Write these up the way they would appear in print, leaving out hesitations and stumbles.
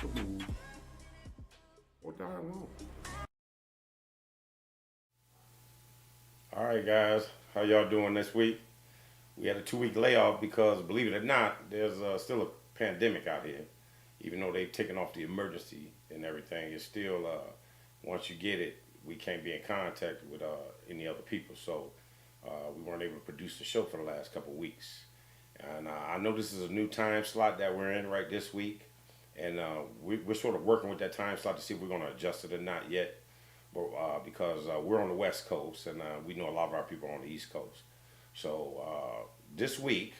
could move or die alone. All right, guys, how y'all doing this week? We had a 2 week layoff because, believe it or not, there's still a pandemic out here. Even though they've taken off the emergency and everything, it's still, once you get it, we can't be in contact with any other people. So we weren't able to produce the show for the last couple of weeks. And I know this is a new time slot that we're in right this week. And we're sort of working with that time slot to see if we're going to adjust it or not yet. But, because we're on the West Coast and we know a lot of our people are on the East Coast. So this week,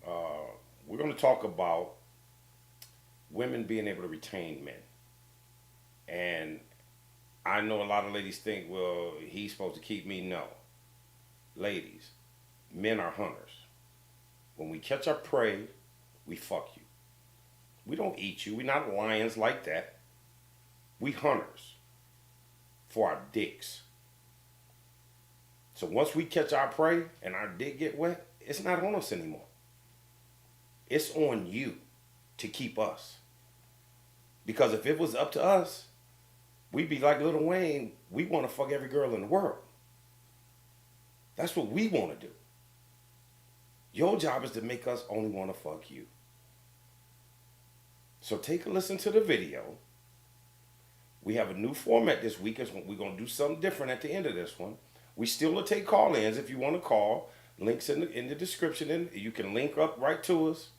we're going to talk about women being able to retain men. And I know a lot of ladies think, well, he's supposed to keep me. No. Ladies, men are hunters. When we catch our prey, we fuck you. We don't eat you. We're not lions like that. We hunters for our dicks. So once we catch our prey and our dick get wet, it's not on us anymore. It's on you to keep us. Because if it was up to us, we'd be like Lil Wayne. We want to fuck every girl in the world. That's what we want to do. Your job is to make us only want to fuck you. So take a listen to the video. We have a new format this week. We're going to do something different at the end of this one. We still will take call-ins if you want to call. Links in the description. And you can link up right to us.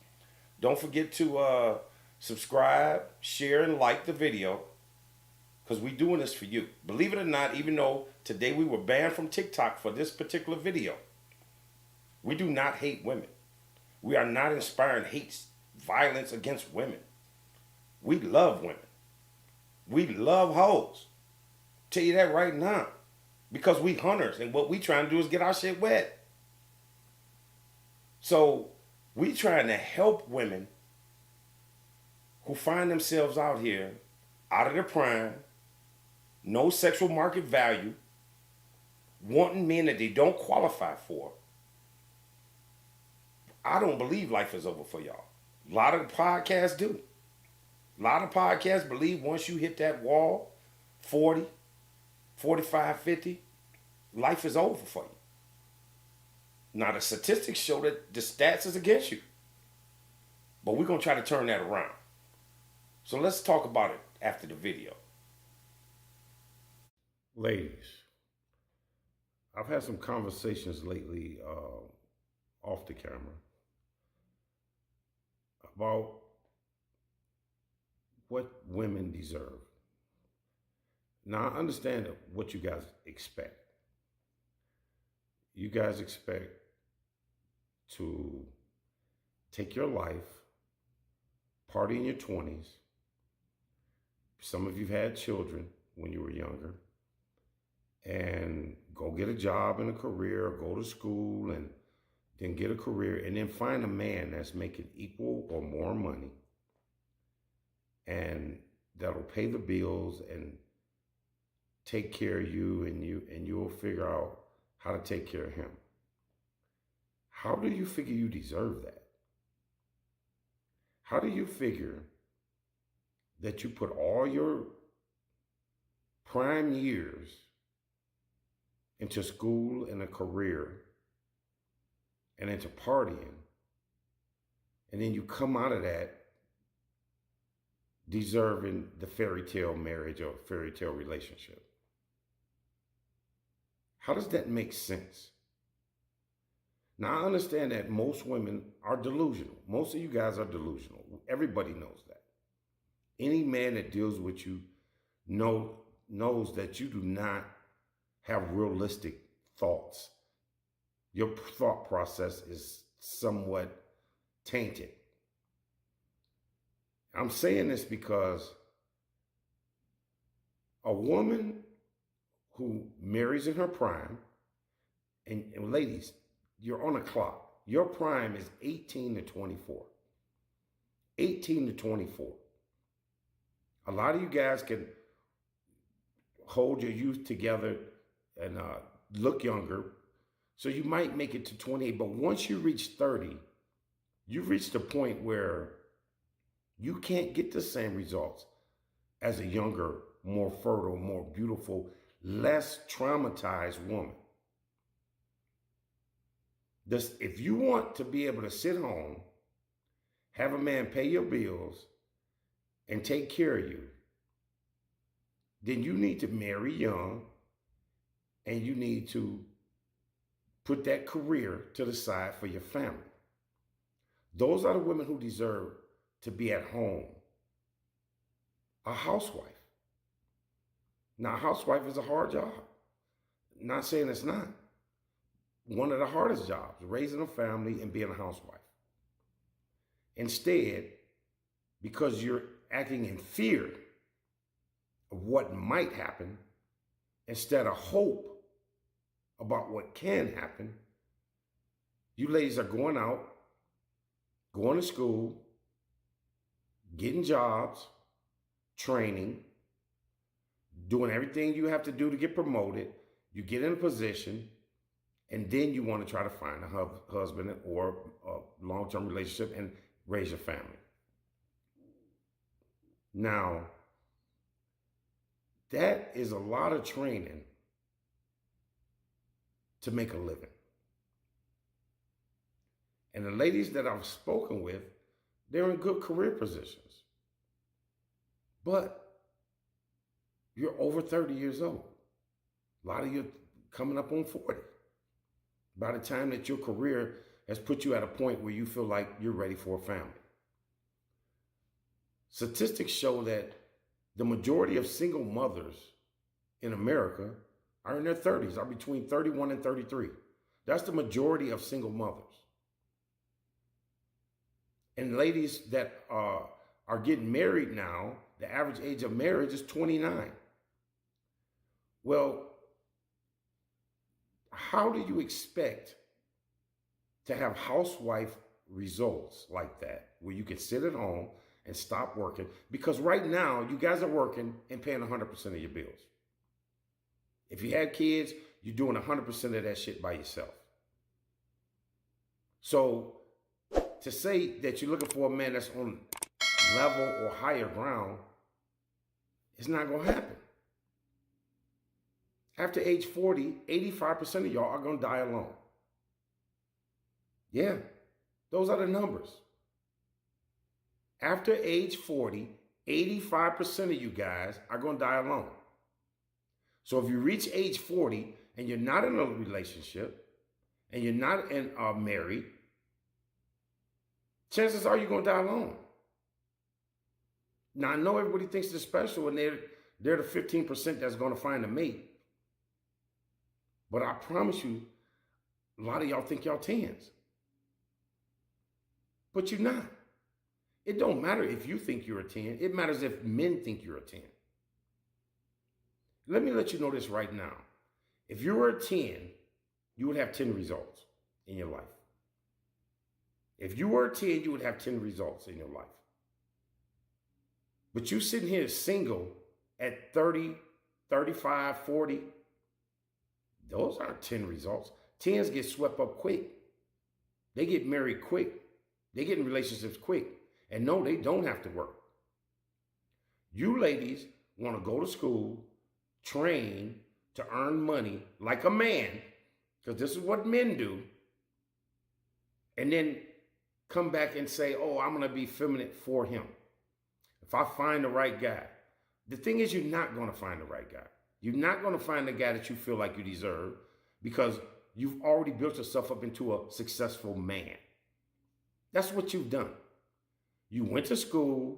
Don't forget to subscribe, share, and like the video. Because we're doing this for you. Believe it or not, even though today we were banned from TikTok for this particular video, we do not hate women. We are not inspiring hate, violence against women. We love women. We love hoes. Tell you that right now. Because we hunters and what we trying to do is get our shit wet. So we trying to help women who find themselves out here, out of their prime, no sexual market value, wanting men that they don't qualify for. I don't believe life is over for y'all. A lot of podcasts do. A lot of podcasts believe once you hit that wall, 40, 45, 50, life is over for you. Now the statistics show that the stats is against you. But we're going to try to turn that around. So let's talk about it after the video. Ladies, I've had some conversations lately off the camera about what women deserve. Now, I understand what you guys expect. You guys expect to take your life, party in your 20s. Some of you had children when you were younger, and go get a job and a career, or go to school and then get a career, and then find a man that's making equal or more money and that'll pay the bills and take care of you, and you'll figure out how to take care of him. How do you figure you deserve that? How do you figure that you put all your prime years into school and a career and into partying, and then you come out of that deserving the fairy tale marriage or fairy tale relationship? How does that make sense? Now, I understand that most women are delusional. Most of you guys are delusional. Everybody knows that. Any man that deals with you knows that you do not have realistic thoughts. Your thought process is somewhat tainted. I'm saying this because a woman who marries in her prime, and ladies, you're on a clock. Your prime is 18 to 24. 18 to 24. A lot of you guys can hold your youth together and look younger. So you might make it to 28, but once you reach 30, you've reached a point where You can't get the same results as a younger, more fertile, more beautiful, less traumatized woman. If you want to be able to sit home, have a man pay your bills, and take care of you, then you need to marry young and you need to put that career to the side for your family. Those are the women who deserve to be at home. A housewife. Now, a housewife is a hard job. Not saying it's not. One of the hardest jobs, raising a family and being a housewife. Instead, because you're acting in fear of what might happen, instead of hope about what can happen, you ladies are going out, going to school, getting jobs, training, doing everything you have to do to get promoted. You get in a position, and then you want to try to find a husband or a long-term relationship and raise your family. Now, that is a lot of training to make a living. And the ladies that I've spoken with, they're in good career positions. But you're over 30 years old. A lot of you coming up on 40. By the time that your career has put you at a point where you feel like you're ready for a family. Statistics show that the majority of single mothers in America are in their 30s, are between 31 and 33. That's the majority of single mothers. And ladies that are getting married now, the average age of marriage is 29. Well, how do you expect to have housewife results like that, where you can sit at home and stop working? Because right now, you guys are working and paying 100% of your bills. If you had kids, you're doing 100% of that shit by yourself. So to say that you're looking for a man that's on level or higher ground, it's not going to happen. After age 40, 85% of y'all are going to die alone. Yeah, those are the numbers. After age 40, 85% of you guys are going to die alone. So if you reach age 40 and you're not in a relationship and you're not married, chances are you're going to die alone. Now, I know everybody thinks they're special and they're the 15% that's going to find a mate. But I promise you, a lot of y'all think y'all 10s. But you're not. It don't matter if you think you're a 10. It matters if men think you're a 10. Let me let you know this right now. If you were a 10, you would have 10 results in your life. If you were a 10, you would have 10 results in your life. But you sitting here single at 30, 35, 40, those aren't 10 results. 10s get swept up quick. They get married quick. They get in relationships quick. And no, they don't have to work. You ladies want to go to school, train to earn money like a man, because this is what men do, and then come back and say, oh, I'm going to be feminine for him. If I find the right guy. The thing is, you're not going to find the right guy. You're not going to find the guy that you feel like you deserve because you've already built yourself up into a successful man. That's what you've done. You went to school,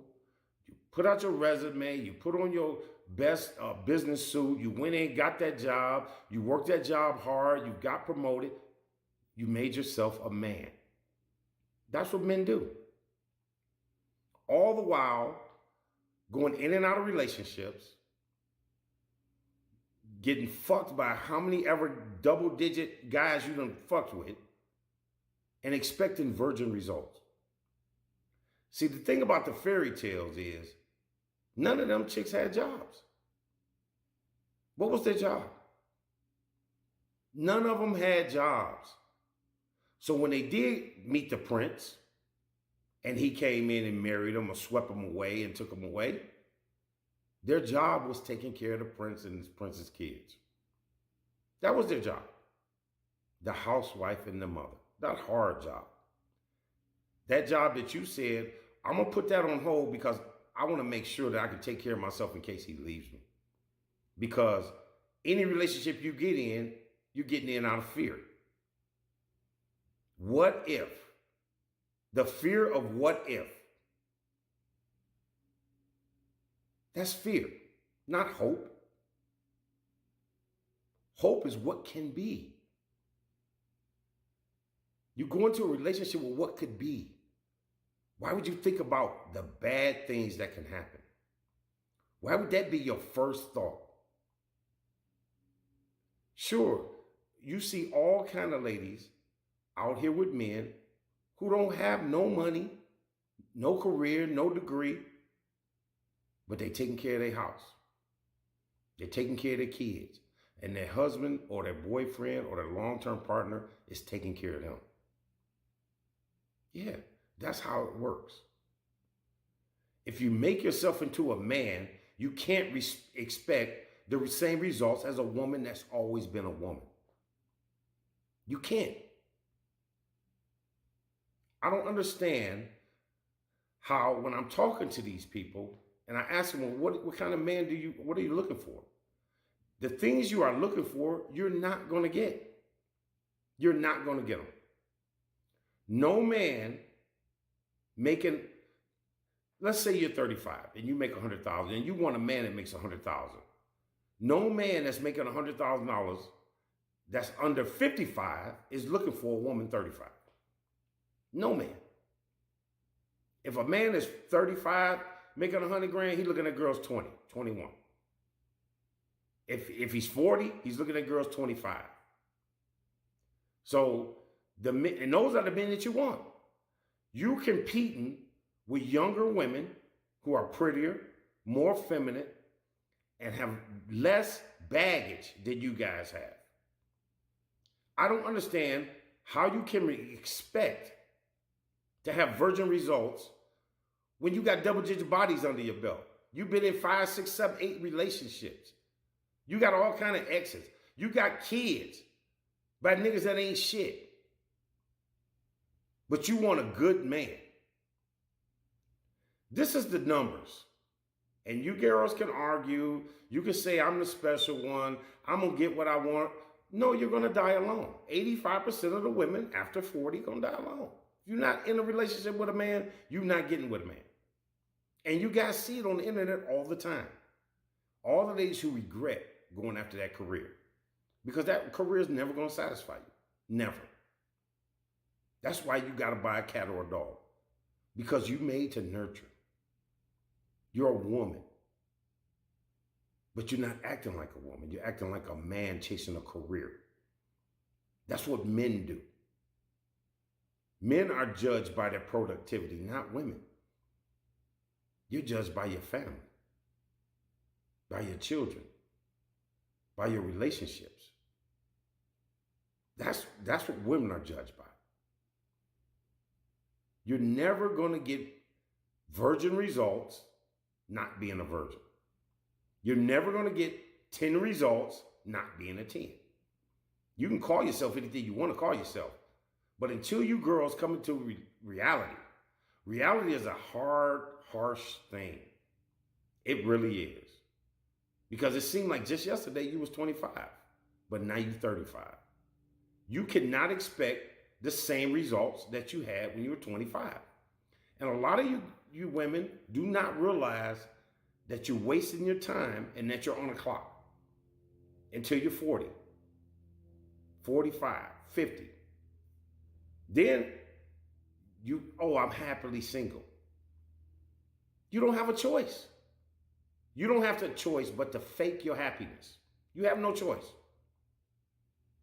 you put out your resume, you put on your best business suit, you went in, got that job, you worked that job hard, you got promoted, you made yourself a man. That's what men do. All the while going in and out of relationships, getting fucked by how many ever double-digit guys you done fucked with, and expecting virgin results. See, the thing about the fairy tales is none of them chicks had jobs. What was their job? None of them had jobs. So when they did meet the prince and he came in and married them or swept them away and took them away. Their job was taking care of the prince and his prince's kids. That was their job. The housewife and the mother. That hard job. That job that you said, I'm going to put that on hold because I want to make sure that I can take care of myself in case he leaves me. Because any relationship you get in, you're getting in out of fear. What if? The fear of what if. That's fear, not hope. Hope is what can be. You go into a relationship with what could be. Why would you think about the bad things that can happen? Why would that be your first thought? Sure, you see all kind of ladies out here with men who don't have no money, no career, no degree, but they taking care of their house. They're taking care of their kids. And their husband or their boyfriend or their long-term partner is taking care of them. Yeah, that's how it works. If you make yourself into a man, you can't expect the same results as a woman that's always been a woman. You can't. I don't understand how when I'm talking to these people and I ask them, well, what kind of man what are you looking for? The things you are looking for, you're not going to get. You're not going to get them. No man making, let's say you're 35 and you make $100,000 and you want a man that makes $100,000. No man that's making $100,000 that's under 55 is looking for a woman 35. No man. If a man is 35 making 100 grand, he's looking at girls 20, 21. If he's 40, he's looking at girls 25. So and those are the men that you want. You're competing with younger women who are prettier, more feminine, and have less baggage than you guys have. I don't understand how you can expect to have virgin results when you got double-digit bodies under your belt. You've been in 5, 6, 7, 8 relationships. You got all kind of exes. You got kids by niggas that ain't shit. But you want a good man. This is the numbers. And you girls can argue. You can say, I'm the special one. I'm going to get what I want. No, you're going to die alone. 85% of the women after 40 going to die alone. If you're not in a relationship with a man, you're not getting with a man. And you guys see it on the internet all the time. All the ladies who regret going after that career. Because that career is never going to satisfy you. Never. That's why you got to buy a cat or a dog. Because you're made to nurture. You're a woman. But you're not acting like a woman. You're acting like a man chasing a career. That's what men do. Men are judged by their productivity, not women. You're judged by your family, by your children, by your relationships. That's what women are judged by. You're never going to get virgin results not being a virgin. You're never going to get 10 results not being a 10. You can call yourself anything you want to call yourself. But until you girls come into reality, reality is a hard, harsh thing. It really is. Because it seemed like just yesterday you was 25, but now you're 35. You cannot expect the same results that you had when you were 25. And a lot of you women do not realize that you're wasting your time and that you're on a clock until you're 40, 45, 50. Then I'm happily single. You don't have a choice. You don't have a choice but to fake your happiness. You have no choice.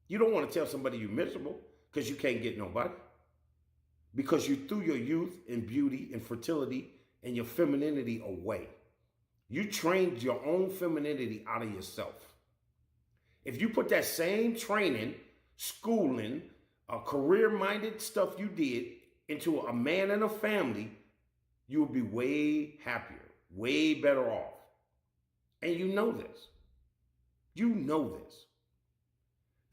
You don't want to tell somebody you're miserable because you can't get nobody. Because you threw your youth and beauty and fertility and your femininity away. You trained your own femininity out of yourself. If you put that same training, schooling, career-minded stuff you did into a man and a family, you will be way happier, way better off. And you know this. You know this.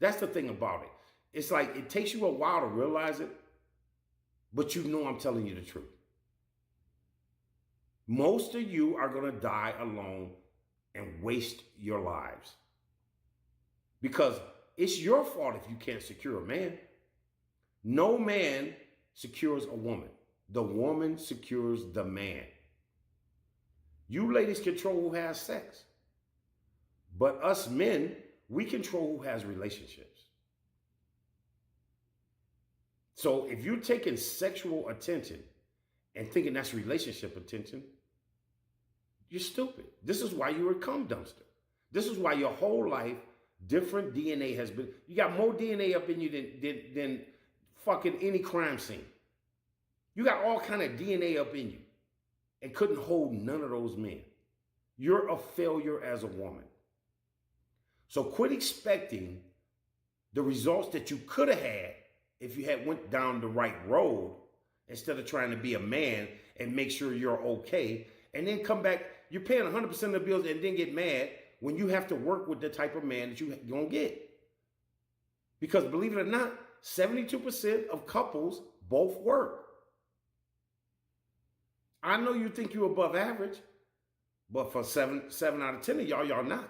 That's the thing about it. It's like it takes you a while to realize it, but you know I'm telling you the truth. Most of you are going to die alone and waste your lives. Because it's your fault if you can't secure a man. No man secures a woman. The woman secures the man. You ladies control who has sex. But us men, we control who has relationships. So if you're taking sexual attention and thinking that's relationship attention, you're stupid. This is why you're a cum dumpster. This is why your whole life, different DNA has been, you got more DNA up in you than fucking any crime scene. You got all kind of DNA up in you and couldn't hold none of those men. You're a failure as a woman. So quit expecting the results that you could have had if you had went down the right road instead of trying to be a man and make sure you're okay and then come back. You're paying 100% of the bills and then get mad when you have to work with the type of man that you're going to get. Because believe it or not, 72% of couples both work. I know you think you're above average, but for seven out of 10 of y'all not.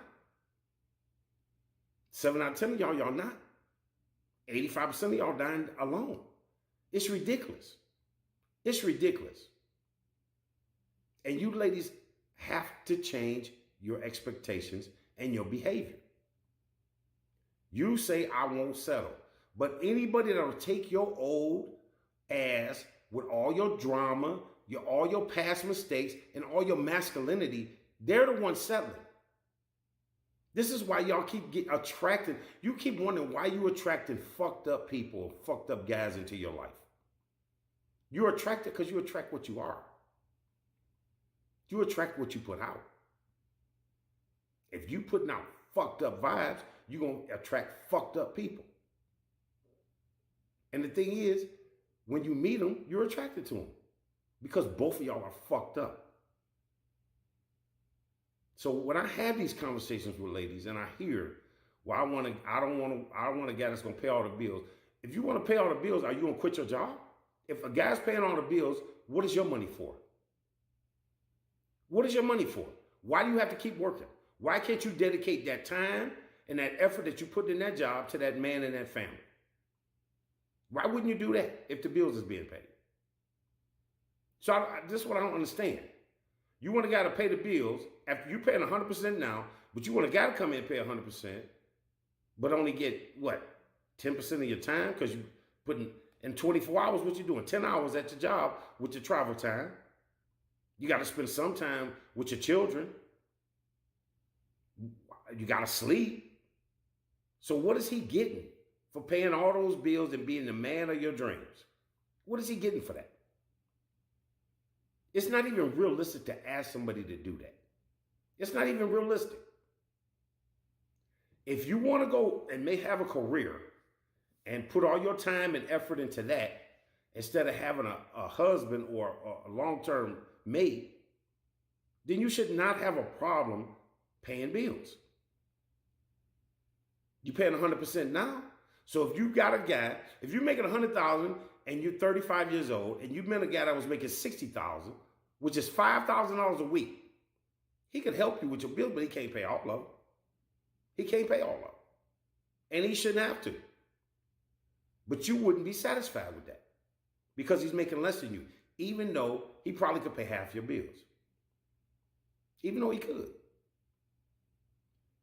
7 out of 10 of y'all not. 85% of y'all dying alone. It's ridiculous. It's ridiculous. And you ladies have to change your expectations and your behavior. You say, I won't settle. But anybody that'll take your old ass with all your drama, all your past mistakes, and all your masculinity, they're the ones settling. This is why y'all keep getting attracted. You keep wondering why you attracting fucked up people, fucked up guys into your life. You're attracted because you attract what you are. You attract what you put out. If you putting out fucked up vibes, you're going to attract fucked up people. And the thing is, when you meet them, you're attracted to them because both of y'all are fucked up. So when I have these conversations with ladies and I hear, well, I don't want a guy that's going to pay all the bills. If you want to pay all the bills, are you going to quit your job? If a guy's paying all the bills, what is your money for? What is your money for? Why do you have to keep working? Why can't you dedicate that time and that effort that you put in that job to that man and that family? Why wouldn't you do that if the bills is being paid? So this is what I don't understand. You want a guy to pay the bills after you paying 100% now, but you want a guy to come in and pay 100%, but only get, what, 10% of your time? Because you putting in 24 hours, what you doing? 10 hours at your job with your travel time. You got to spend some time with your children. You got to sleep. So what is he getting for paying all those bills and being the man of your dreams? What is he getting for that? It's not even realistic to ask somebody to do that. It's not even realistic. If you want to go and may have a career and put all your time and effort into that, instead of having a husband or a long-term mate, then you should not have a problem paying bills. You're paying 100% now. So if you got a guy, if you're making $100,000 and you're 35 years old and you met a guy that was making $60,000, which is $5,000 a week, he could help you with your bills, but he can't pay all of them. He can't pay all of them. And he shouldn't have to. But you wouldn't be satisfied with that because he's making less than you, even though he probably could pay half your bills. Even though he could.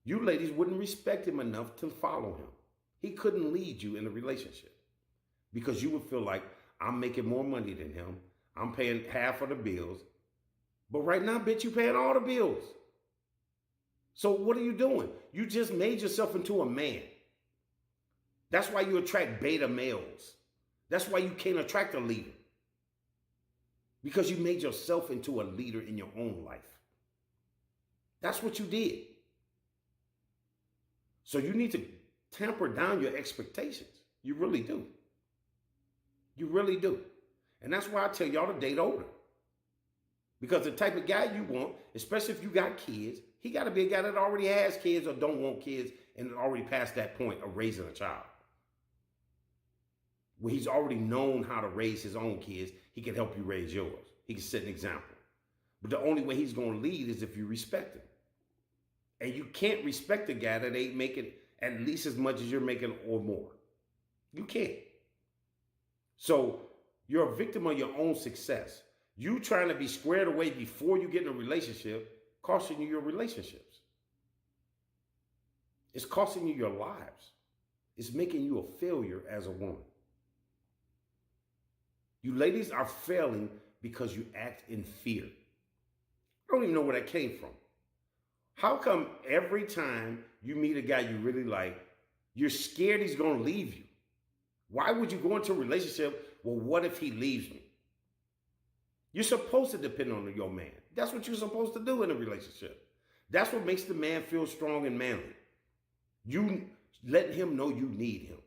You ladies wouldn't respect him enough to follow him. He couldn't lead you in a relationship because you would feel like, I'm making more money than him. I'm paying half of the bills. But right now, bitch, you paying all the bills. So what are you doing? You just made yourself into a man. That's why you attract beta males. That's why you can't attract a leader. Because you made yourself into a leader in your own life. That's what you did. So you need to tamper down your expectations. You really do. You really do. And that's why I tell y'all to date older. Because the type of guy you want, especially if you got kids, he got to be a guy that already has kids or don't want kids and already past that point of raising a child. Where he's already known how to raise his own kids, he can help you raise yours. He can set an example. But the only way he's going to lead is if you respect him. And you can't respect a guy that ain't making at least as much as you're making or more. You can't. So you're a victim of your own success. You trying to be squared away before you get in a relationship, costing you your relationships. It's costing you your lives. It's making you a failure as a woman. You ladies are failing because you act in fear. I don't even know where that came from. How come every time you meet a guy you really like, you're scared he's going to leave you? Why would you go into a relationship? Well, what if he leaves me? You're supposed to depend on your man. That's what you're supposed to do in a relationship. That's what makes the man feel strong and manly. You letting him know you need him.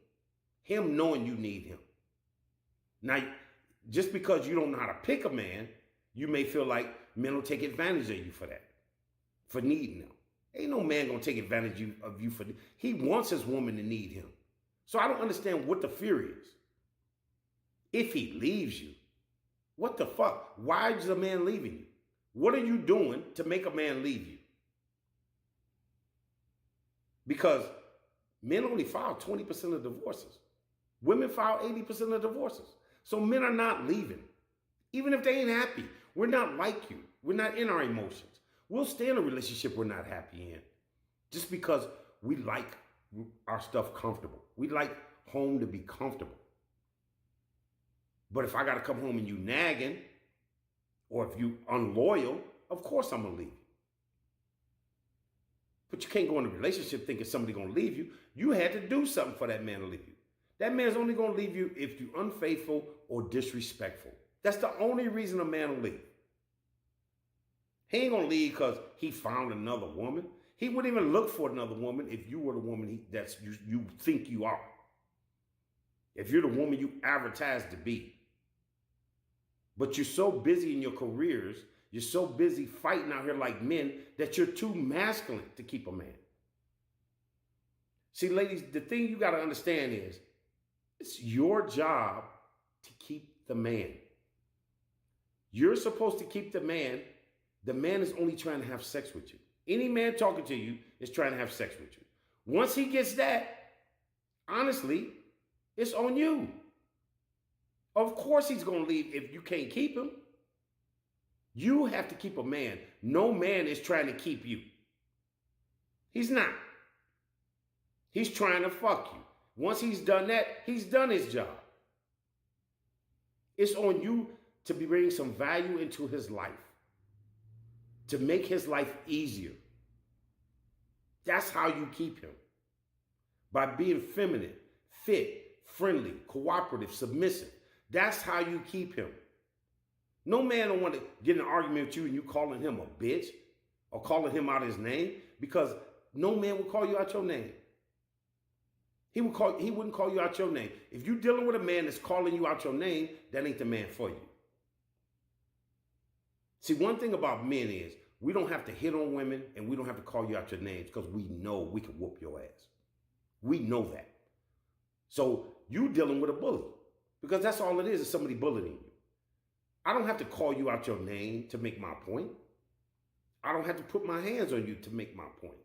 Him knowing you need him. Now, just because you don't know how to pick a man, you may feel like men will take advantage of you for that, for needing them. Ain't no man gonna take advantage of you for. He wants his woman to need him. So I don't understand what the fear is. If he leaves you, what the fuck? Why is a man leaving you? What are you doing to make a man leave you? Because men only file 20% of divorces. Women file 80% of divorces. So men are not leaving. Even if they ain't happy, we're not like you. We're not in our emotions. We'll stay in a relationship we're not happy in. Just because we like our stuff comfortable. We like home to be comfortable. But if I got to come home and you nagging, or if you unloyal, of course I'm going to leave you. But you can't go in a relationship thinking somebody's going to leave you. You had to do something for that man to leave you. That man's only going to leave you if you're unfaithful or disrespectful. That's the only reason a man will leave. He ain't going to leave because he found another woman. He wouldn't even look for another woman if you were the woman you think you are. If you're the woman you advertise to be. But you're so busy in your careers, you're so busy fighting out here like men that you're too masculine to keep a man. See, ladies, the thing you got to understand is it's your job to keep the man. You're supposed to keep the man. The man is only trying to have sex with you. Any man talking to you is trying to have sex with you. Once he gets that, honestly, it's on you. Of course he's going to leave if you can't keep him. You have to keep a man. No man is trying to keep you. He's not. He's trying to fuck you. Once he's done that, he's done his job. It's on you to bring some value into his life. To make his life easier. That's how you keep him. By being feminine, fit, friendly, cooperative, submissive. That's how you keep him. No man don't want to get in an argument with you and you calling him a bitch or calling him out his name, because no man will call you out your name. He wouldn't call you out your name. If you're dealing with a man that's calling you out your name, that ain't the man for you. See, one thing about men is we don't have to hit on women and we don't have to call you out your names because we know we can whoop your ass. We know that. So you dealing with a bully because that's all it is somebody bullying you. I don't have to call you out your name to make my point. I don't have to put my hands on you to make my point.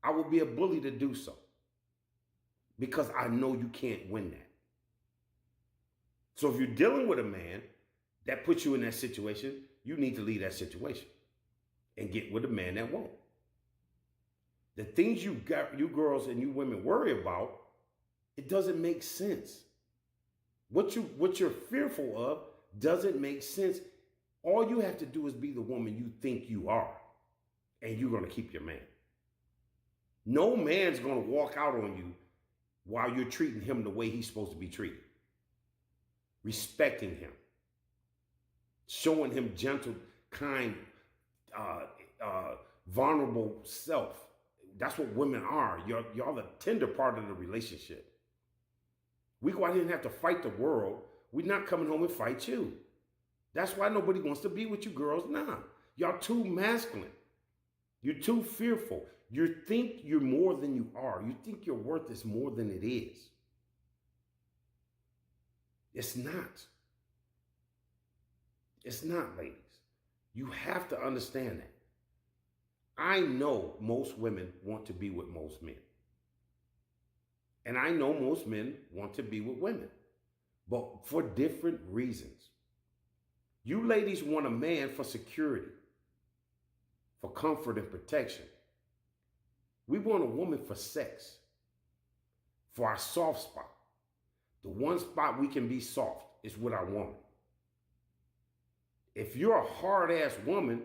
I will be a bully to do so because I know you can't win that. So if you're dealing with a man that puts you in that situation, you need to leave that situation and get with a man that won't. The things you girls and you women worry about, it doesn't make sense. What you're fearful of doesn't make sense. All you have to do is be the woman you think you are, and you're going to keep your man. No man's going to walk out on you while you're treating him the way he's supposed to be treated. Respecting him. Showing him gentle, kind, vulnerable self. That's what women are. Y'all the tender part of the relationship. We go out here and have to fight the world we're not coming home and fight you. That's why nobody wants to be with you girls now. Y'all too masculine. You're too fearful. You think you're more than you are. You think your worth is more than it is. It's not. It's not, ladies. You have to understand that. I know most women want to be with most men. And I know most men want to be with women, but for different reasons. You ladies want a man for security, for comfort and protection. We want a woman for sex, for our soft spot. The one spot we can be soft is with our woman. If you're a hard ass woman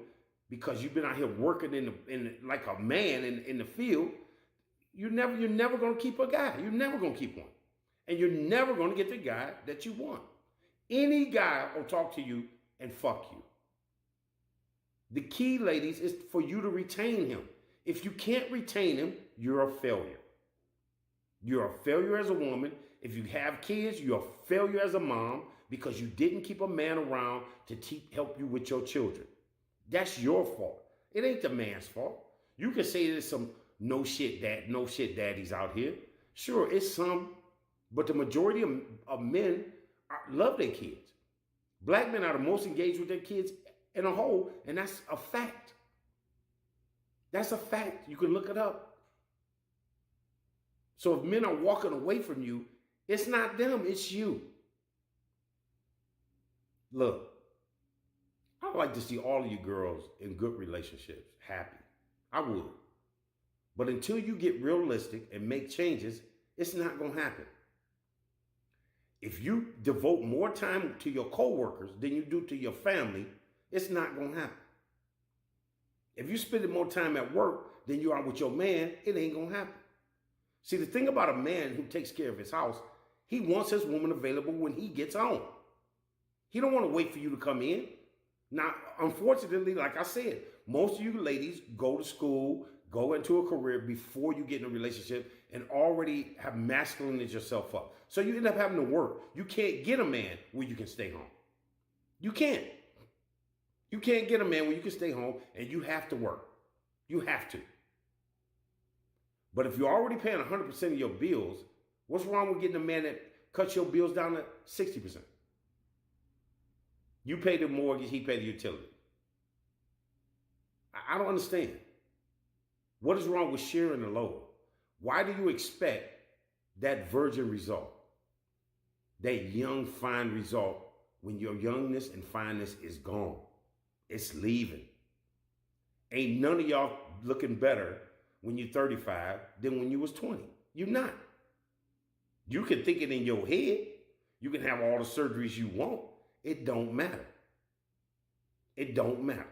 because you've been out here working like a man in the field, you're never gonna keep a guy. You're never gonna keep one, and you're never gonna get the guy that you want. Any guy will talk to you and fuck you. The key, ladies, is for you to retain him. If you can't retain him, you're a failure. You're a failure as a woman. If you have kids, you're a failure as a mom because you didn't keep a man around to help you with your children. That's your fault. It ain't the man's fault. You can say there's some no shit daddies out here. Sure, it's some, but the majority of men love their kids. Black men are the most engaged with their kids in a whole, and that's a fact. That's a fact. You can look it up. So if men are walking away from you, it's not them, it's you. Look, I'd like to see all of you girls in good relationships, happy. I would. But until you get realistic and make changes, it's not going to happen. If you devote more time to your coworkers than you do to your family, it's not going to happen. If you spend more time at work than you are with your man, it ain't going to happen. See, the thing about a man who takes care of his house, he wants his woman available when he gets home. He don't want to wait for you to come in. Now, unfortunately, like I said, most of you ladies go to school, go into a career before you get in a relationship and already have masculinized yourself up. So you end up having to work. You can't get a man where you can stay home. You can't. You can't get a man where you can stay home and you have to work. You have to. But if you're already paying 100% of your bills, what's wrong with getting a man that cuts your bills down to 60%? You pay the mortgage, he pay the utility. I don't understand. What is wrong with sharing the load? Why do you expect that virgin result? That young, fine result when your youngness and fineness is gone. It's leaving. Ain't none of y'all looking better when you're 35 than when you was 20. You're not. You can think it in your head. You can have all the surgeries you want. It don't matter. It don't matter.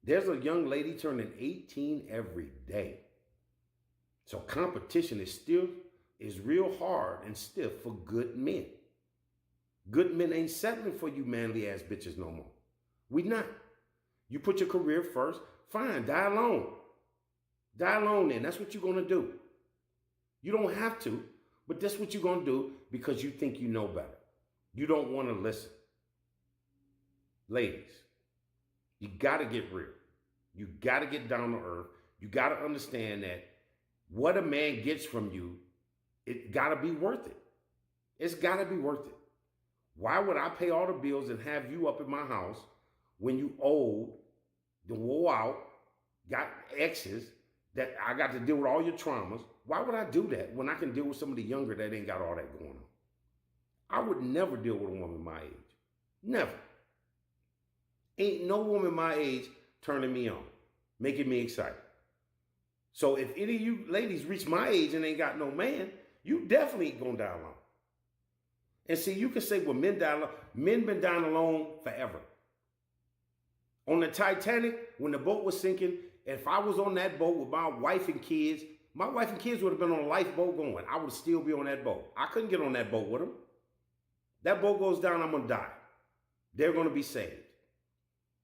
There's a young lady turning 18 every day. So competition is real hard and stiff for good men. Good men ain't settling for you manly ass bitches no more. We not. You put your career first, fine, die alone. Die alone then. That's what you're going to do. You don't have to, but that's what you're going to do because you think you know better. You don't want to listen. Ladies, you got to get real. You got to get down to earth. You got to understand that what a man gets from you, it got to be worth it. It's got to be worth it. Why would I pay all the bills and have you up in my house when you old, the wore out, got exes, that I got to deal with all your traumas? Why would I do that when I can deal with somebody younger that ain't got all that going on? I would never deal with a woman my age. Never. Ain't no woman my age turning me on, making me excited. So if any of you ladies reach my age and ain't got no man, you definitely ain't gonna die alone. And see, you can say, well, men die alone. Men been dying alone forever. On the Titanic, when the boat was sinking, if I was on that boat with my wife and kids would have been on a lifeboat going. I would still be on that boat. I couldn't get on that boat with them. That boat goes down, I'm gonna die. They're gonna be saved.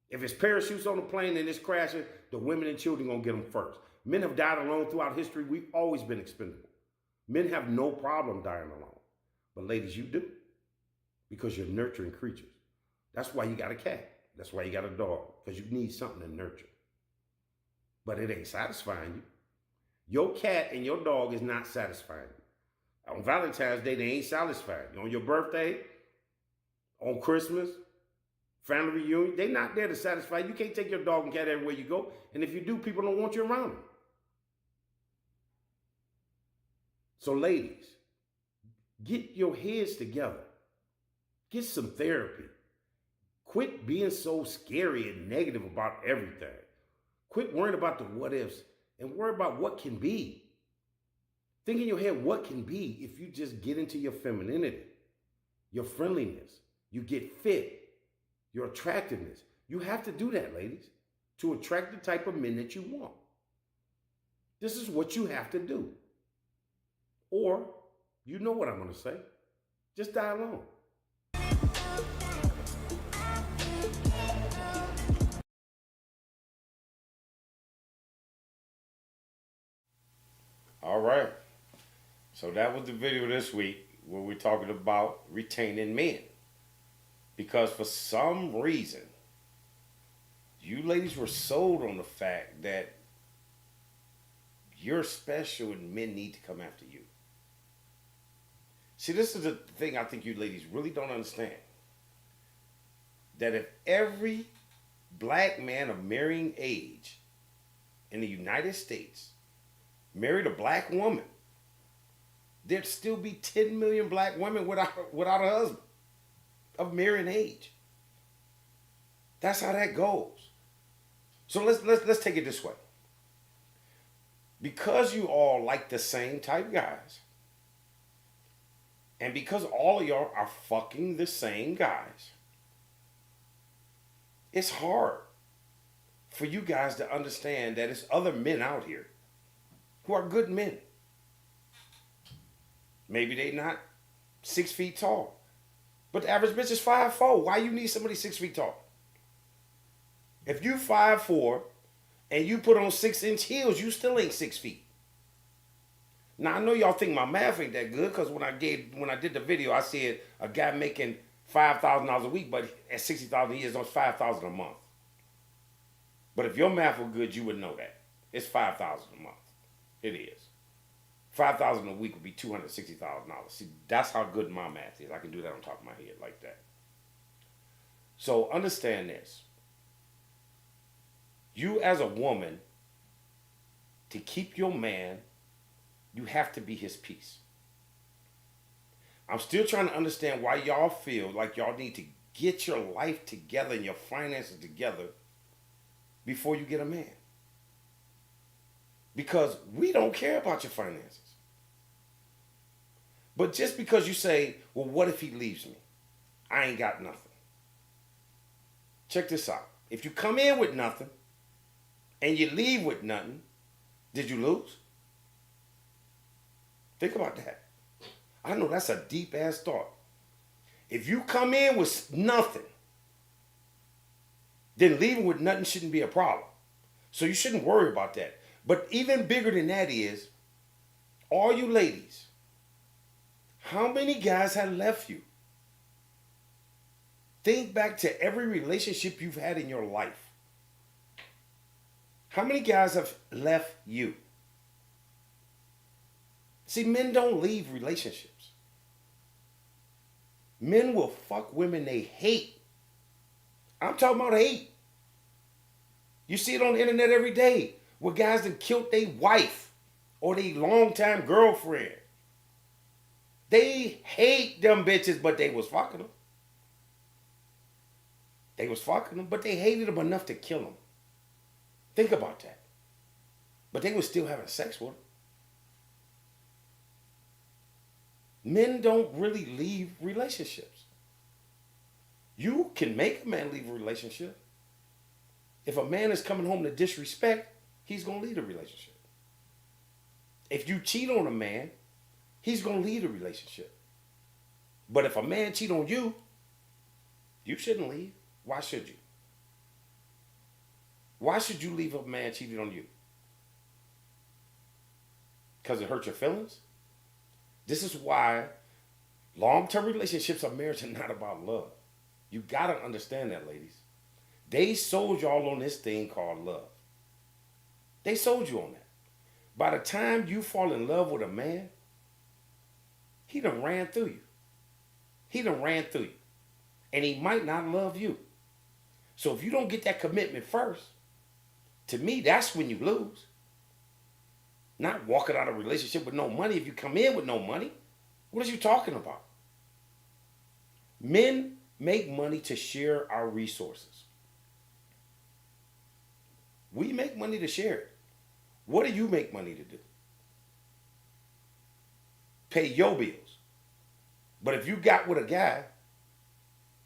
If it's parachutes on the plane and it's crashing, the women and children gonna get them first. Men have died alone throughout history. We've always been expendable. Men have no problem dying alone. But ladies, you do. because you're nurturing creatures. That's why you got a cat. That's why you got a dog, because you need something to nurture. But it ain't satisfying you. Your cat and your dog is not satisfying you. On Valentine's Day, they ain't satisfying you. On your birthday, on Christmas, family reunion, they not there to satisfy you. You can't take your dog and cat everywhere you go. And if you do, people don't want you around them. So ladies, get your heads together. Get some therapy. Quit being so scary and negative about everything. Quit worrying about the what ifs and worry about what can be. Think in your head what can be if you just get into your femininity, your friendliness, you get fit, your attractiveness. You have to do that, ladies, to attract the type of men that you want. This is what you have to do. Or, you know what I'm going to say, just die alone. All right. So that was the video this week where we're talking about retaining men. Because for some reason, you ladies were sold on the fact that you're special and men need to come after you. See, this is the thing I think you ladies really don't understand. That if every black man of marrying age in the United States married a black woman, there'd still be 10 million black women without a husband of marrying age. That's how that goes. So let's take it this way. Because you all like the same type guys, and because all of y'all are fucking the same guys, it's hard for you guys to understand that there's other men out here who are good men. Maybe they not 6 feet tall, but the average bitch is 5'4". Why you need somebody 6 feet tall? If you 5'4" and you put on 6-inch heels, you still ain't 6 feet. Now I know y'all think my math ain't that good, because when I did the video, I said a guy making $5,000 a week, but at 60,000 years, that's 5,000 a month. But if your math was good, you would know that it's 5,000 a month. It is. 5,000 a week would be $260,000. See, that's how good my math is. I can do that on top of my head like that. So understand this. You as a woman, to keep your man, you have to be his piece. I'm still trying to understand why y'all feel like y'all need to get your life together and your finances together before you get a man. Because we don't care about your finances. But just because you say, well, what if he leaves me? I ain't got nothing. Check this out. If you come in with nothing and you leave with nothing, did you lose? Think about that. I know that's a deep ass thought. If you come in with nothing, then leaving with nothing shouldn't be a problem. So you shouldn't worry about that. But even bigger than that is, all you ladies, how many guys have left you? Think back to every relationship you've had in your life. How many guys have left you? See, men don't leave relationships. Men will fuck women they hate. I'm talking about hate. You see it on the internet every day where guys that killed their wife or their longtime girlfriend. They hate them bitches, but they was fucking them. They was fucking them, but they hated them enough to kill them. Think about that. But they was still having sex with them. Men don't really leave relationships. You can make a man leave a relationship. If a man is coming home to disrespect, he's going to leave a relationship. If you cheat on a man, he's going to leave a relationship. But if a man cheat on you, you shouldn't leave. Why should you? Why should you leave a man cheating on you? Because it hurt your feelings? This is why Long-term relationships or marriage are not about love. You gotta understand that, ladies. They sold y'all on this thing called love. They sold you on that. By the time you fall in love with a man, he done ran through you. He done ran through you. And he might not love you. So if you don't get that commitment first, to me, that's when you lose. Not walking out of a relationship with no money. If you come in with no money, what are you talking about? Men make money to share our resources. We make money to share it. What do you make money to do? Pay your bills. But if you got with a guy,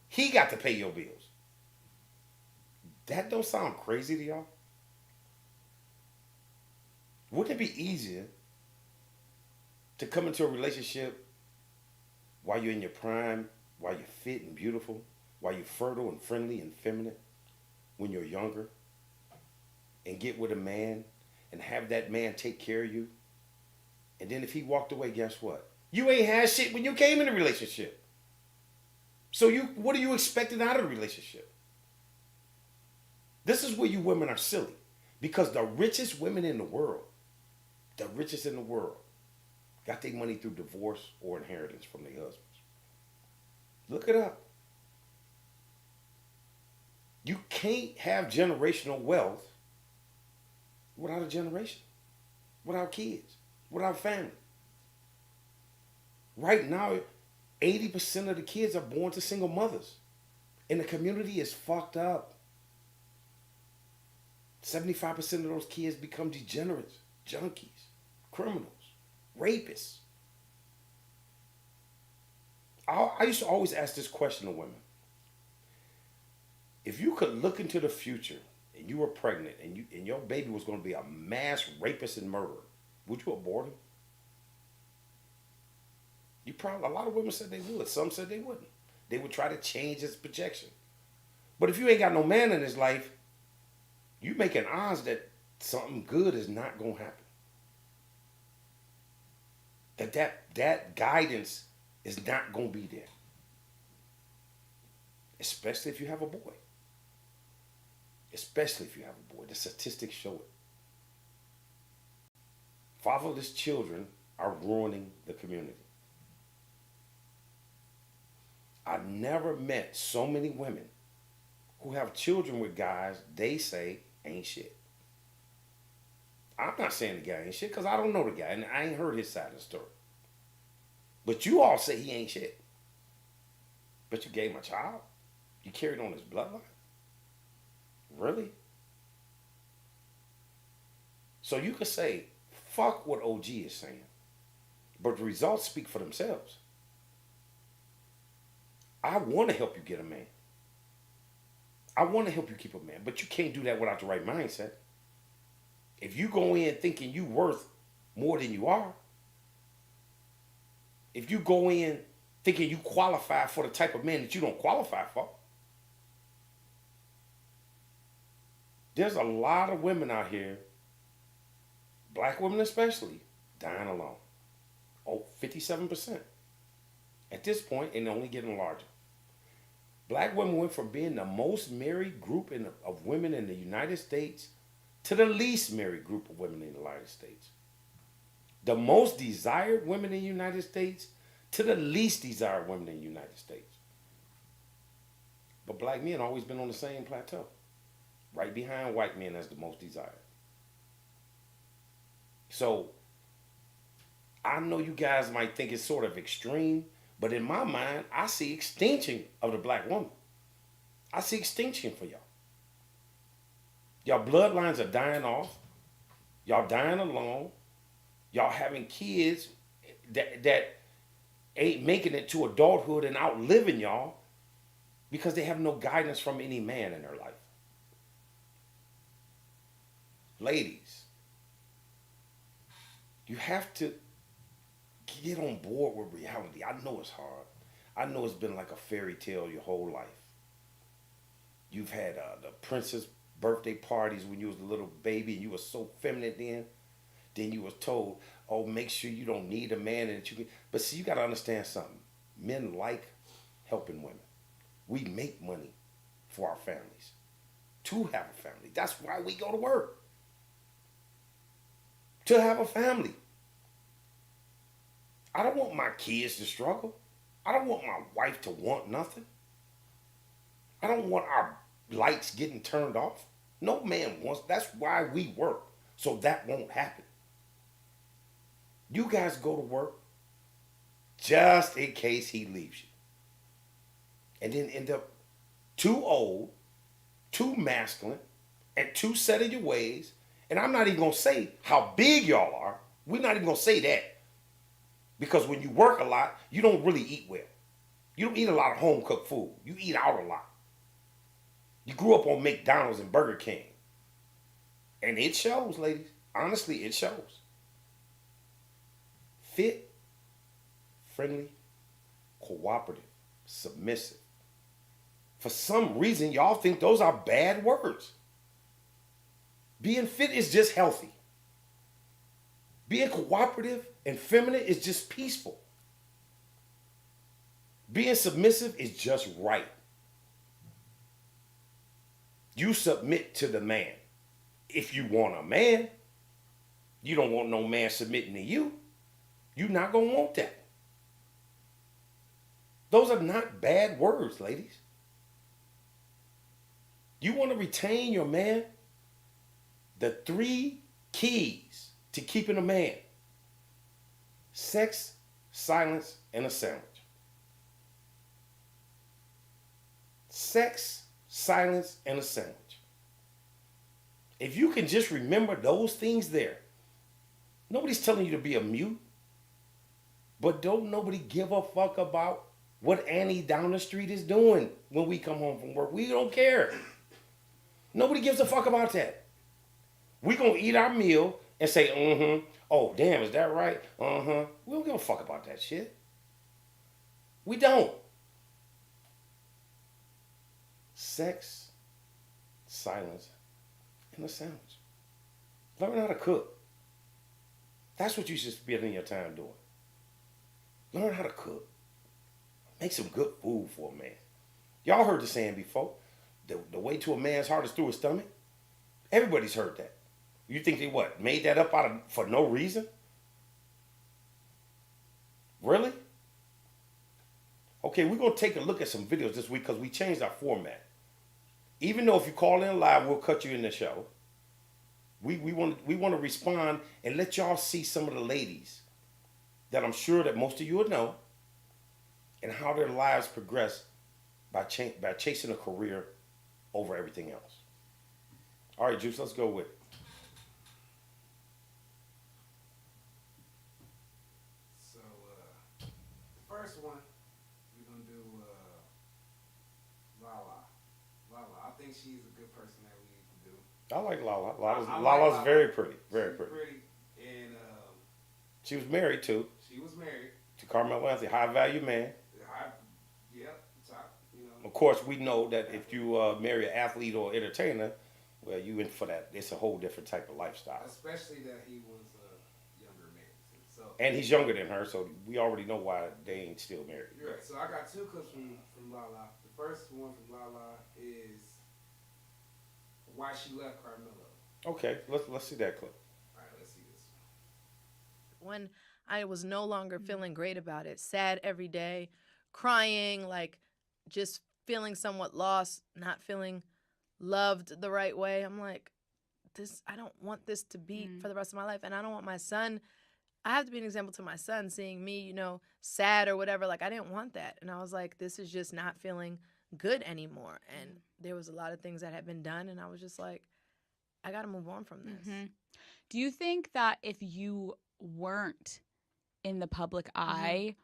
he got to pay your bills. That don't sound crazy to y'all? Wouldn't it be easier to come into a relationship while you're in your prime, while you're fit and beautiful, while you're fertile and friendly and feminine, when you're younger, and get with a man and have that man take care of you? And then if he walked away, guess what? You ain't had shit when you came in a relationship. So what are you expecting out of a relationship? This is where you women are silly. Because the richest women in the world, got their money through divorce or inheritance from their husbands. Look it up. You can't have generational wealth without a generation, without kids, without family. Right now, 80% of the kids are born to single mothers. And the community is fucked up. 75% of those kids become degenerates, junkies, criminals, rapists. I used to always ask this question to women. If you could look into the future and you were pregnant and your baby was going to be a mass rapist and murderer, would you abort him? A lot of women said they would. Some said they wouldn't. They would try to change his projection. But if you ain't got no man in his life, you making odds that something good is not going to happen. That guidance is not going to be there. Especially if you have a boy. Especially if you have a boy. The statistics show it. Fatherless children are ruining the community. I've never met so many women who have children with guys they say ain't shit. I'm not saying the guy ain't shit because I don't know the guy and I ain't heard his side of the story. But you all say he ain't shit. But you gave him a child? You carried on his bloodline? Really? So you could say, fuck what OG is saying. But the results speak for themselves. I want to help you get a man. I want to help you keep a man. But you can't do that without the right mindset. If you go in thinking you worth more than you are, if you go in thinking you qualify for the type of man that you don't qualify for, there's a lot of women out here, black women especially, dying alone. 57%. At this point, and only getting larger. Black women went from being the most married group of women in the United States to the least married group of women in the United States. The most desired women in the United States to the least desired women in the United States. But black men always been on the same plateau. Right behind white men as the most desired. So, I know you guys might think it's sort of extreme, but in my mind, I see extinction of the black woman. I see extinction for y'all. Y'all bloodlines are dying off. Y'all dying alone. Y'all having kids that ain't making it to adulthood and outliving y'all because they have no guidance from any man in their life. Ladies, you have to get on board with reality. I know it's hard. I know it's been like a fairy tale your whole life. You've had the princess birthday parties when you was a little baby and you were so feminine then. Then you was told, oh, make sure you don't need a man and that you can. But see, you got to understand something. Men like helping women. We make money for our families, to have a family. That's why we go to work. To have a family. I don't want my kids to struggle. I don't want my wife to want nothing. I don't want our lights getting turned off. No man wants. That's why we work. So that won't happen. You guys go to work just in case he leaves you. And then end up too old, too masculine, and too set in your ways. And I'm not even going to say how big y'all are. We're not even going to say that. Because when you work a lot, you don't really eat well. You don't eat a lot of home cooked food. You eat out a lot. You grew up on McDonald's and Burger King. And it shows, ladies. Honestly, it shows. Fit, friendly, cooperative, submissive. For some reason, y'all think those are bad words. Being fit is just healthy. Being cooperative and feminine is just peaceful. Being submissive is just right. You submit to the man. If you want a man, you don't want no man submitting to you. You're not going to want that. Those are not bad words, ladies. You want to retain your man? The 3 keys to keeping a man: sex, silence, and a sandwich. Sex, silence, and a sandwich. If you can just remember those things there, nobody's telling you to be a mute, but don't nobody give a fuck about what Annie down the street is doing when we come home from work. We don't care. Nobody gives a fuck about that. We gonna eat our meal and say, oh, damn, is that right? We don't give a fuck about that shit. We don't. Sex, silence, and a sandwich. Learn how to cook. That's what you should spend your time doing. Learn how to cook. Make some good food for a man. Y'all heard the saying before. The way to a man's heart is through his stomach. Everybody's heard that. You think they what? Made that up for no reason? Really? Okay, we're going to take a look at some videos this week because we changed our format. Even though if you call in live, we'll cut you in the show. We want to respond and let y'all see some of the ladies that I'm sure that most of you will know and how their lives progress by chasing a career over everything else. All right, Juice, let's go with it. So, the first one, we're going to do Lala. Lala, I think she's a good person that we need to do. I like Lala. Lala's Lala. very pretty. Very She's pretty. And She was married too. she was married. To Carmelo Anthony, high value man. Top, Of course, we know that if you marry an athlete or entertainer, well, you in for that. It's a whole different type of lifestyle. Especially that he was a younger man. So, And he's younger than her, so we already know why they ain't still married. you're right. So I got 2 clips from Lala. The first one from Lala is why she left Carmelo. Okay, let's see that clip. All right, let's see this. When I was no longer feeling great about it, sad every day, crying, like just feeling somewhat lost, not feeling loved the right way. I'm like, I don't want this to be for the rest of my life. And I don't want my son, I have to be an example to my son seeing me, sad or whatever. Like, I didn't want that. And I was like, this is just not feeling good anymore. And there was a lot of things that had been done. And I was just like, I got to move on from this. Do you think that if you weren't in the public eye,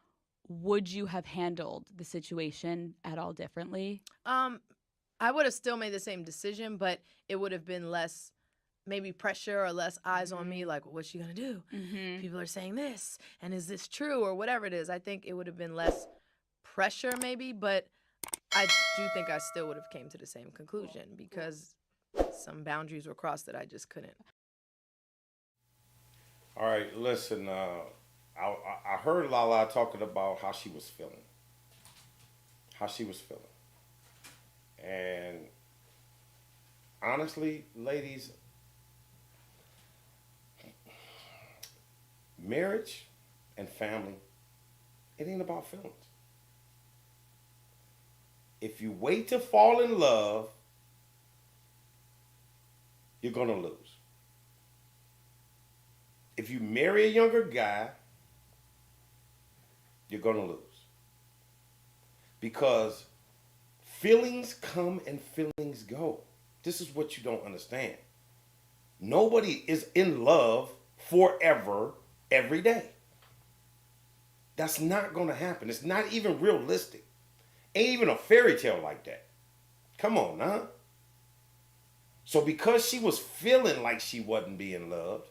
would you have handled the situation at all differently? I would have still made the same decision, but it would have been less maybe pressure or less eyes on me, like, what's she gonna do? People are saying this, and is this true, or whatever it is. I think it would have been less pressure maybe, but I do think I still would have came to the same conclusion because some boundaries were crossed that I just couldn't. All right, listen. I heard Lala talking about how she was feeling, how she was feeling. And honestly, ladies, marriage and family, it ain't about feelings. If you wait to fall in love, you're gonna lose. If you marry a younger guy, you're gonna lose. Because feelings come and feelings go. This is what you don't understand. Nobody is in love forever, every day. That's not gonna happen. It's not even realistic. Ain't even a fairy tale like that. Come on, huh? So because she was feeling like she wasn't being loved,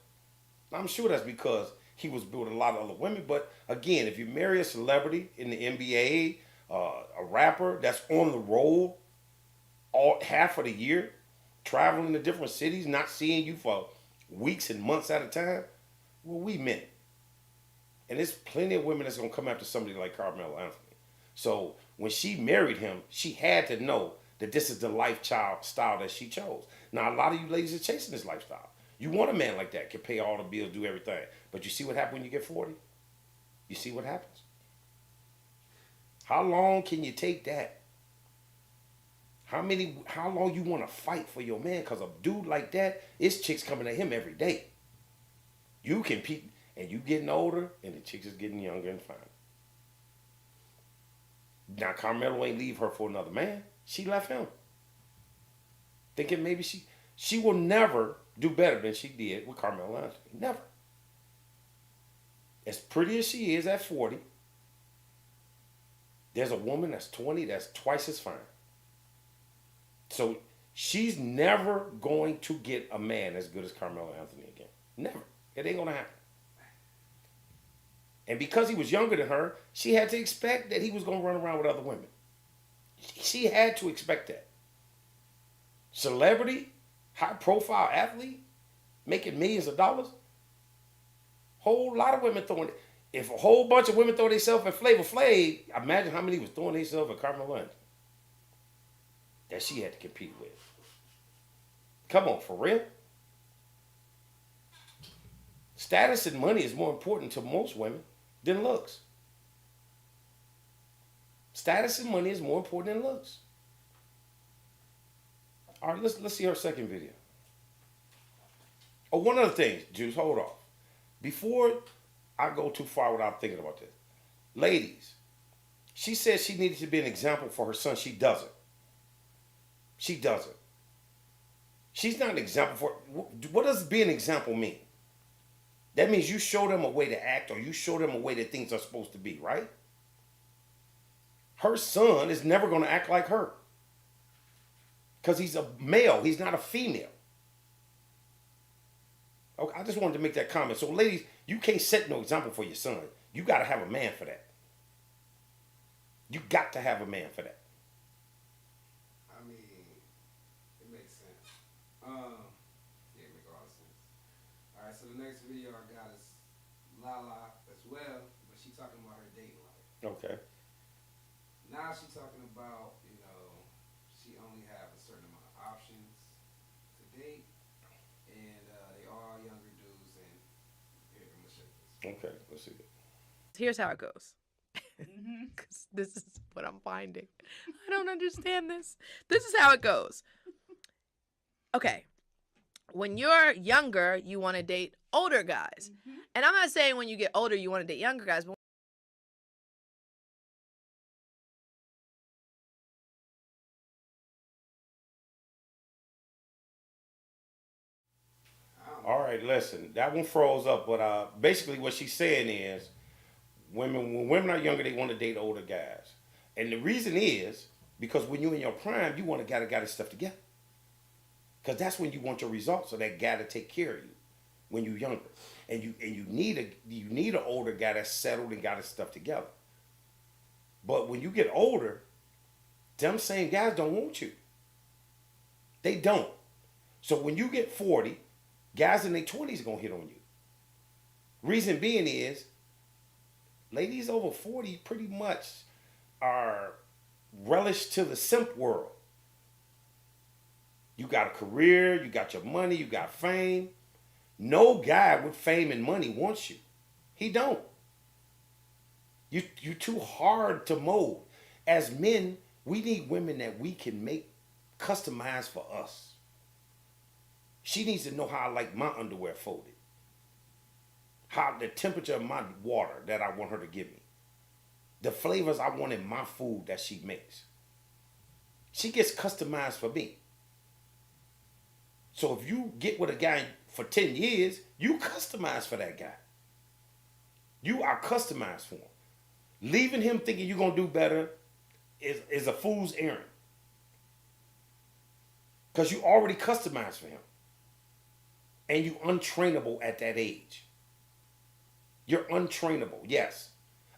I'm sure that's because he was with a lot of other women. But again, if you marry a celebrity in the NBA, a rapper that's on the road all half of the year, traveling to different cities, not seeing you for weeks and months at a time, well, we men. And there's plenty of women that's gonna come after somebody like Carmelo Anthony. So when she married him, she had to know that this is the lifestyle that she chose. Now a lot of you ladies are chasing this lifestyle. You want a man like that, can pay all the bills, do everything. But you see what happens when you get 40? You see what happens? How long can you take that? How long you want to fight for your man? Because a dude like that, it's chicks coming at him every day. You compete, and you getting older, and the chicks is getting younger and finer. Now Carmelo ain't leave her for another man. She left him. Thinking maybe she will never do better than she did with Carmelo Anthony. Never. As pretty as she is at 40, there's a woman that's 20 that's twice as fine. So she's never going to get a man as good as Carmelo Anthony again. Never. It ain't going to happen. And because he was younger than her, she had to expect that he was going to run around with other women. She had to expect that. Celebrity, high profile athlete, making millions of dollars. Whole lot of women throwing it. If a whole bunch of women throw themselves at Flavor Flav, imagine how many was throwing themselves at Carmelo Anthony that she had to compete with. Come on, for real? Status and money is more important to most women than looks. Status and money is more important than looks. All right, let's see her second video. Oh, one other thing, Juice, hold off. Before I go too far without thinking about this. Ladies, she said she needed to be an example for her son. She doesn't. She doesn't. She's not an example for... What does be an example mean? That means you show them a way to act, or you show them a way that things are supposed to be, right? Her son is never going to act like her. Because he's a male. He's not a female. Okay, I just wanted to make that comment. So ladies, you can't set no example for your son. You got to have a man for that. You got to have a man for that. I mean, it makes sense. Yeah, it makes a lot of sense. All right, so the next video I got is Lala as well, but she talking about her dating life. Okay. Now she talking about, she only have a certain amount of options to date, and they all younger dudes, and here, I'm gonna show you this. Okay, let's see it. Here's how it goes. 'Cause this is what I'm finding. I don't understand this. This is how it goes. Okay. When you're younger, you want to date older guys. And I'm not saying when you get older, you want to date younger guys, but All right, listen. That one froze up, but basically what she's saying is when women are younger, they want to date older guys. And the reason is because when you're in your prime, you want a guy that got his stuff together. Because that's when you want your results, so that guy to take care of you when you're younger. And you need an older guy that's settled and got his stuff together. But when you get older, them same guys don't want you. They don't. So when you get 40, guys in their 20s are going to hit on you. Reason being is, ladies over 40 pretty much are relish to the simp world. You got a career, you got your money, you got fame. No guy with fame and money wants you. He don't. You too hard to mold. As men, we need women that we can make customized for us. She needs to know how I like my underwear folded. How the temperature of my water that I want her to give me. The flavors I want in my food that she makes. She gets customized for me. So if you get with a guy for 10 years, you customize for that guy. You are customized for him. Leaving him thinking you're going to do better is a fool's errand. Because you already customized for him. And you untrainable at that age. You're untrainable, yes.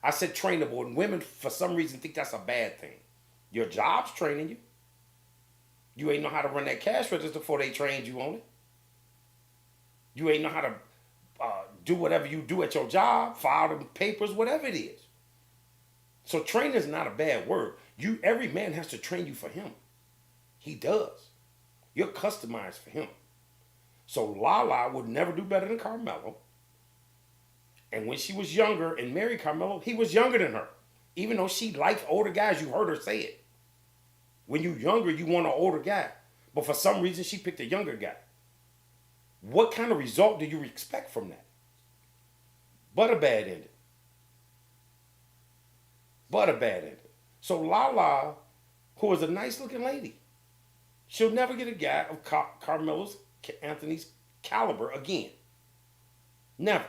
I said trainable, and women for some reason think that's a bad thing. Your job's training you. You ain't know how to run that cash register before they trained you on it. You ain't know how to do whatever you do at your job, file the papers, whatever it is. So training is not a bad word. Every man has to train you for him. He does. You're customized for him. So Lala would never do better than Carmelo. And when she was younger and married Carmelo, he was younger than her. Even though she likes older guys, you heard her say it. When you're younger, you want an older guy. But for some reason, she picked a younger guy. What kind of result do you expect from that? But a bad ending. But a bad ending. So Lala, who is a nice looking lady, she'll never get a guy of Carmelo's, Anthony's caliber again. Never.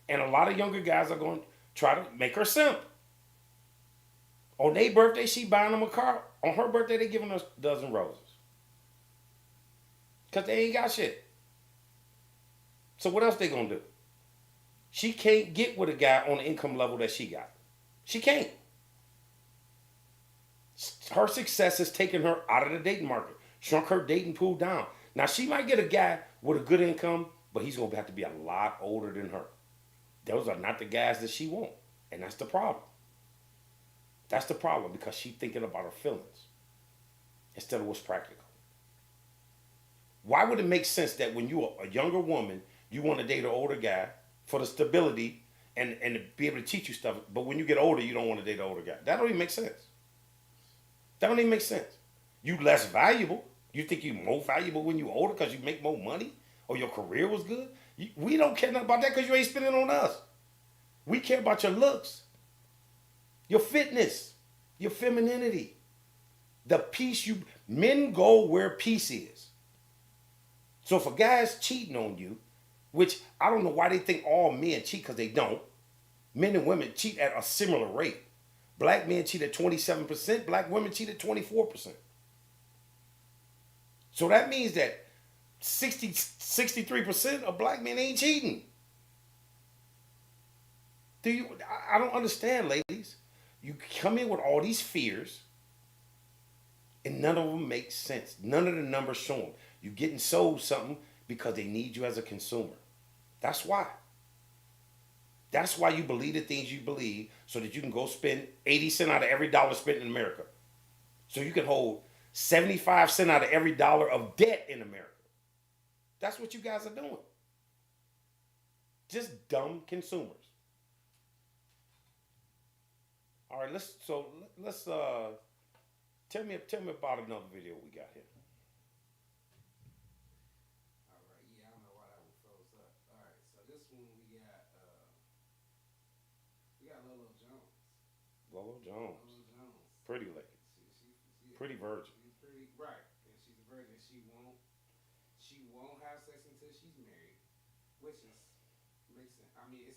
And a lot of younger guys are going to try to make her simp. On their birthday, she buying them a car. On her birthday, they giving her a dozen roses. Because they ain't got shit. So what else they going to do? She can't get with a guy on the income level that she got. She can't. Her success has taken her out of the dating market. Shrunk her dating pool down. Now, she might get a guy with a good income, but he's going to have to be a lot older than her. Those are not the guys that she wants. And that's the problem. That's the problem, because she's thinking about her feelings instead of what's practical. Why would it make sense that when you're a younger woman, you want to date an older guy for the stability and to be able to teach you stuff, but when you get older, you don't want to date an older guy? That don't even make sense. That don't even make sense. You less valuable. You think you're more valuable when you're older because you make more money or your career was good? We don't care nothing about that because you ain't spending on us. We care about your looks, your fitness, your femininity, the peace men go where peace is. So if a guy's cheating on you, which I don't know why they think all men cheat, because they don't. Men and women cheat at a similar rate. Black men cheat at 27%, black women cheat at 24%. So that means that 63% of black men ain't cheating. I don't understand, ladies. You come in with all these fears, and none of them make sense. None of the numbers show them. You're getting sold something because they need you as a consumer. That's why. That's why you believe the things you believe, so that you can go spend 80 cents out of every dollar spent in America. So you can hold 75 cents out of every dollar of debt in America. That's what you guys are doing. Just dumb consumers. All right, let's tell me about another video we got here. All right, yeah, I don't know why that one froze up. All right, so this one we got Lolo Jones. Lolo Jones. Lolo Jones. Pretty lady. She Pretty virgin. She's pretty right, and she's a virgin. She won't have sex until she's married, which makes sense. I mean,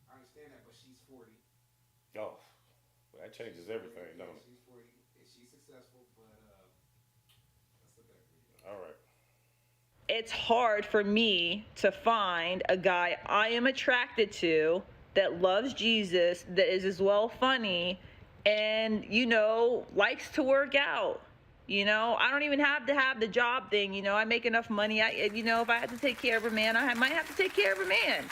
I understand that, but she's 40. Oh, well, that changes everything, don't it? She's 40 and she's successful, but let's look at her video. All right. It's hard for me to find a guy I am attracted to that loves Jesus, that is as well funny, and, likes to work out. I don't even have to have the job thing. I make enough money. If I had to take care of a man, I might have to take care of a man.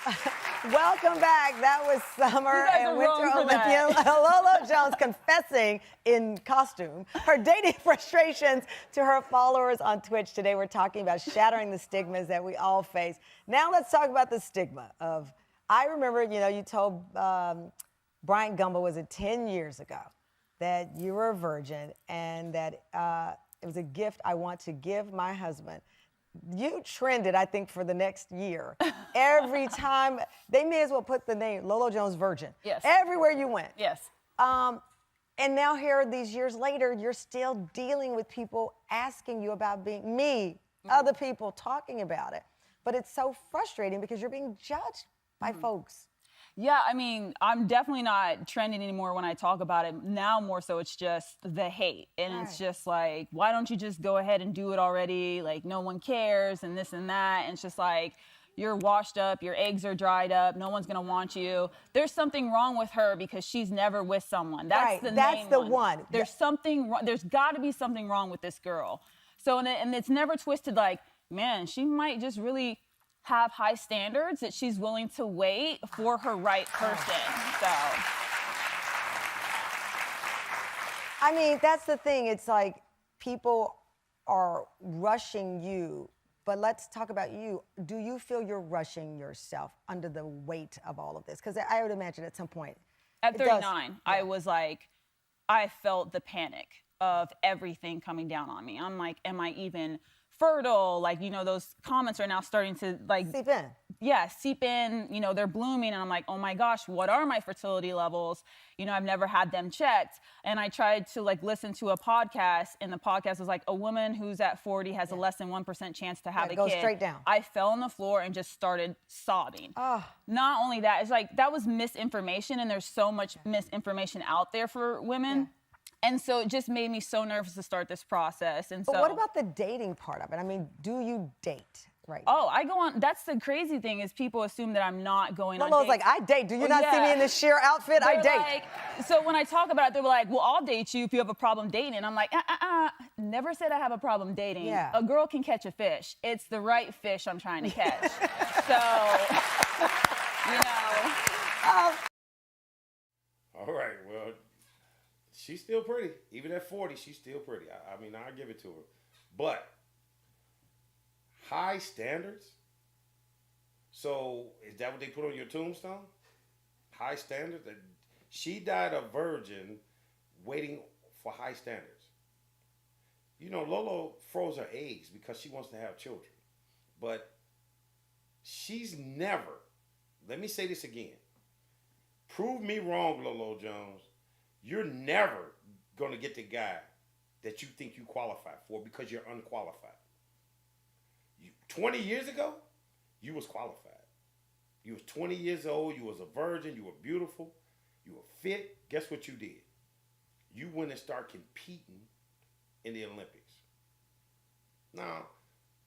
Welcome back. That was Summer You guys and are Winter wrong for Olympian Lolo Jones confessing in costume her dating frustrations to her followers on Twitch. Today we're talking about shattering the stigmas that we all face. Now let's talk about the stigma of, I remember, you told Bryant Gumbel, was it 10 years ago, that you were a virgin and that it was a gift I want to give my husband. You trended, I think, for the next year. Every time, they may as well put the name Lolo Jones Virgin. Yes. Everywhere you went. Yes. And now here, these years later, you're still dealing with people asking you about being me, other people talking about it. But it's so frustrating because you're being judged by folks. Yeah, I mean, I'm definitely not trending anymore when I talk about it. Now more so it's just the hate. And it's just like, why don't you just go ahead and do it already? Like, no one cares and this and that. And it's just like, you're washed up, your eggs are dried up, no one's gonna want you. There's something wrong with her because she's never with someone. That's the main one. There's something wrong. There's gotta be something wrong with this girl. So, and it's never twisted like, man, she might just really have high standards that she's willing to wait for her right person. So, I mean, that's the thing. It's like people are rushing you, but let's talk about you. Do you feel you're rushing yourself under the weight of all of this? Because I would imagine at some point. at 39, I was like, I felt the panic of everything coming down on me. I'm like, am I even fertile? Like, those comments are now starting to like seep in. Yeah, seep in, they're blooming. And I'm like, oh my gosh, what are my fertility levels? I've never had them checked. And I tried to listen to a podcast, and the podcast was like, a woman who's at 40 has a less than 1% chance to have a goes kid. straight down. I fell on the floor and just started sobbing. Not only that, it's like, that was misinformation, and there's so much misinformation out there for women. And so it just made me so nervous to start this process. And But what about the dating part of it? I mean, do you date? Right. Oh, I go on. That's the crazy thing, is people assume that I'm not going on Lolo's dates. like, I date. Do you not see me in this sheer outfit? I date. So when I talk about it, they're like, well, I'll date you if you have a problem dating. And I'm like, never said I have a problem dating. Yeah. A girl can catch a fish. It's the right fish I'm trying to catch. So, All right, well, she's still pretty. Even at 40, she's still pretty. I mean, I'll give it to her. But high standards? So is that what they put on your tombstone? High standards? That she died a virgin waiting for high standards. Lolo froze her eggs because she wants to have children. But she's never, let me say this again. Prove me wrong, Lolo Jones. You're never going to get the guy that you think you qualify for because you're unqualified. 20 years ago, you was qualified. You was 20 years old. You was a virgin. You were beautiful. You were fit. Guess what you did? You went and started competing in the Olympics. Now,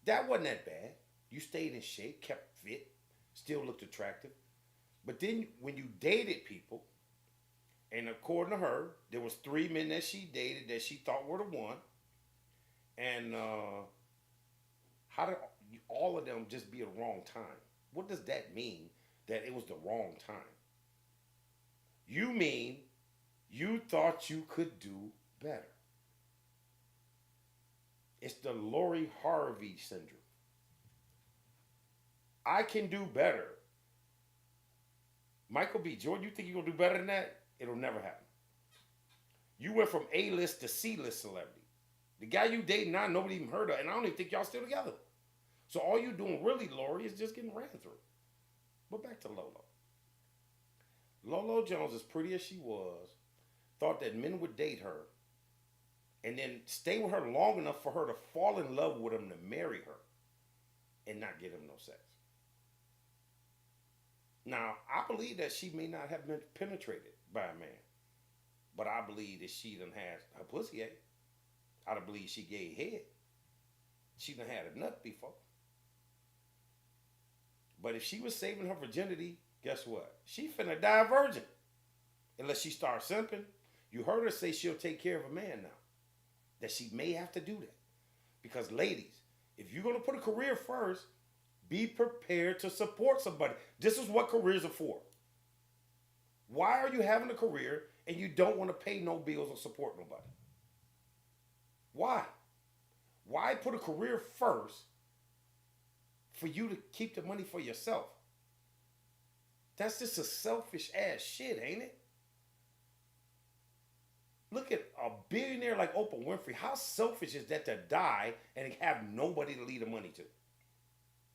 that wasn't that bad. You stayed in shape, kept fit, still looked attractive. But then when you dated people, and according to her, there was 3 men that she dated that she thought were the one. And how did all of them just be at the wrong time? What does that mean, that it was the wrong time? You mean you thought you could do better. It's the Lori Harvey syndrome. I can do better. Michael B. Jordan, you think you're going to do better than that? It'll never happen. You went from A-list to C-list celebrity. The guy you dating now, nobody even heard of, and I don't even think y'all still together. So all you're doing really, Lori, is just getting ran through. But back to Lolo. Lolo Jones, as pretty as she was, thought that men would date her and then stay with her long enough for her to fall in love with him to marry her and not give him no sex. Now, I believe that she may not have been penetrated by a man, but I believe that she done had her pussy ate. I don't believe she gave head. She done had a nut before. But if she was saving her virginity, guess what? She finna die a virgin. Unless she starts simping. You heard her say she'll take care of a man now. That she may have to do that. Because ladies, if you're going to put a career first, Be prepared to support somebody. This is what careers are for. Why are you having a career and you don't want to pay no bills or support nobody? Why? Why put a career first for you to keep the money for yourself? That's just a selfish ass shit, ain't it? Look at a billionaire like Oprah Winfrey. How selfish is that to die and have nobody to leave the money to?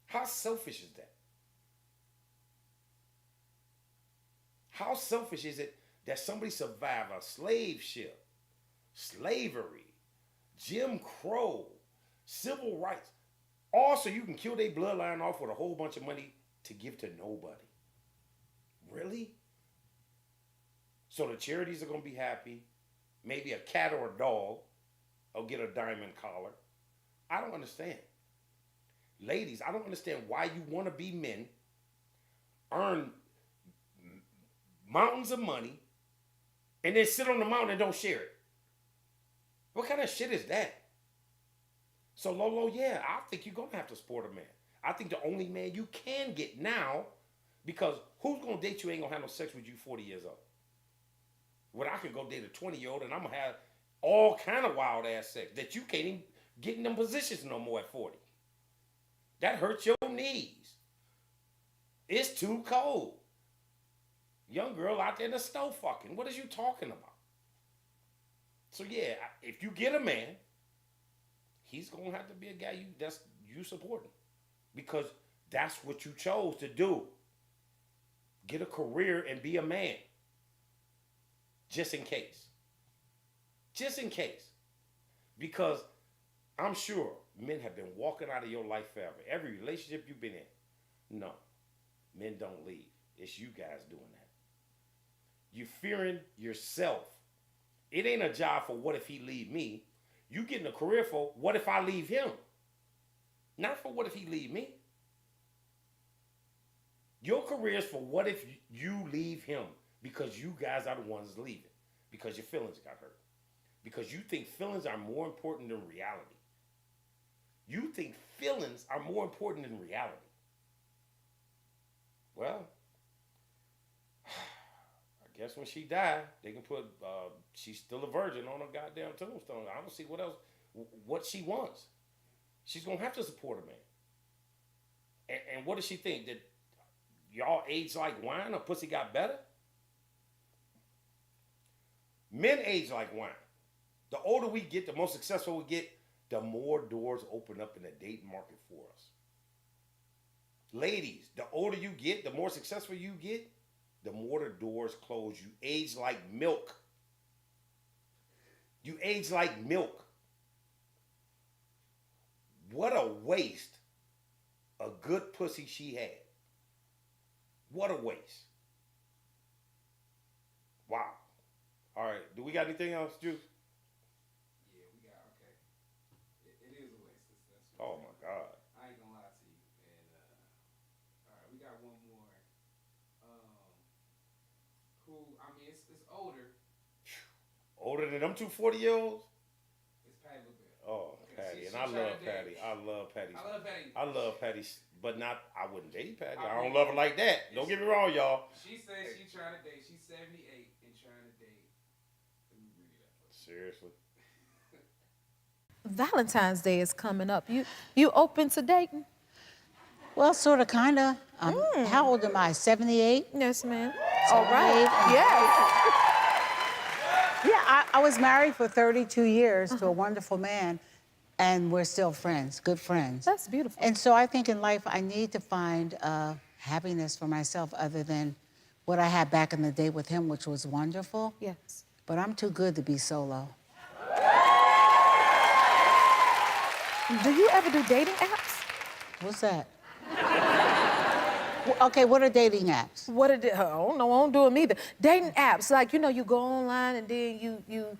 How selfish is that? How selfish is it that somebody survived a slave ship, slavery, Jim Crow, civil rights, all so you can kill their bloodline off with a whole bunch of money to give to nobody? Really? So the charities are going to be happy. Maybe a cat or a dog will get a diamond collar. I don't understand. Ladies, I don't understand why you want to be men, earn mountains of money, and then sit on the mountain and don't share it. What kind of shit is that? So Lolo, yeah, I think you're going to have to support a man. I think the only man you can get now, because who's going to date you ain't going to have no sex with you 40 years old? When I can go date a 20-year-old and I'm going to have all kind of wild ass sex that you can't even get in them positions no more at 40. That hurts your knees. It's too cold. Young girl out there in the snow fucking. What is you talking about? So yeah, if you get a man, he's going to have to be a guy you supporting. Because that's what you chose to do. Get a career and be a man. Just in case. Just in case. Because I'm sure men have been walking out of your life forever. Every relationship you've been in. No. Men don't leave. It's you guys doing that. You're fearing yourself. It ain't a job for what if he leave me. You getting a career for what if I leave him. Not for what if he leave me. Your career is for what if you leave him. Because you guys are the ones leaving. Because your feelings got hurt. Because you think feelings are more important than reality. You think feelings are more important than reality. Well, I guess when she died, they can put, she's still a virgin on her goddamn tombstone. I don't see what she wants. She's going to have to support a man. And what does she think? That y'all age like wine or pussy got better? Men age like wine. The older we get, the more successful we get, the more doors open up in the dating market for us. Ladies, the older you get, the more successful you get, the more the doors close. You age like milk. You age like milk. What a waste a good pussy she had. What a waste. Wow. All right. Do we got anything else, Juice? Yeah, we got, okay. It is a waste. That's Oh, my God. I ain't gonna lie to you. And, all right, we got one more. Who, I mean, it's older. Older than them two 40-year-olds? It's Patty LaBelle. Oh, Okay, Patty. she And I love tryna Patty. date. I love Patty. I love Patty. I love Patty, but not, I wouldn't date Patty. I I don't mean, love her like that. Don't get me wrong, y'all. She says she trying to date. She's 78 and trying to date. Let me read it up. Seriously. Valentine's Day is coming up. You open to dating? Well, sort of, kind of. How old am I? 78? Yes, ma'am. All right. 78? Yes. Yeah, I was married for 32 years to a wonderful man, and we're still friends, good friends. That's beautiful. And so I think in life I need to find happiness for myself other than what I had back in the day with him, which was wonderful. Yes. But I'm too good to be solo. Do you ever do dating apps? What's that? Okay, what are dating apps? What are I don't know. I don't do them either. Dating apps, like, you go online and then you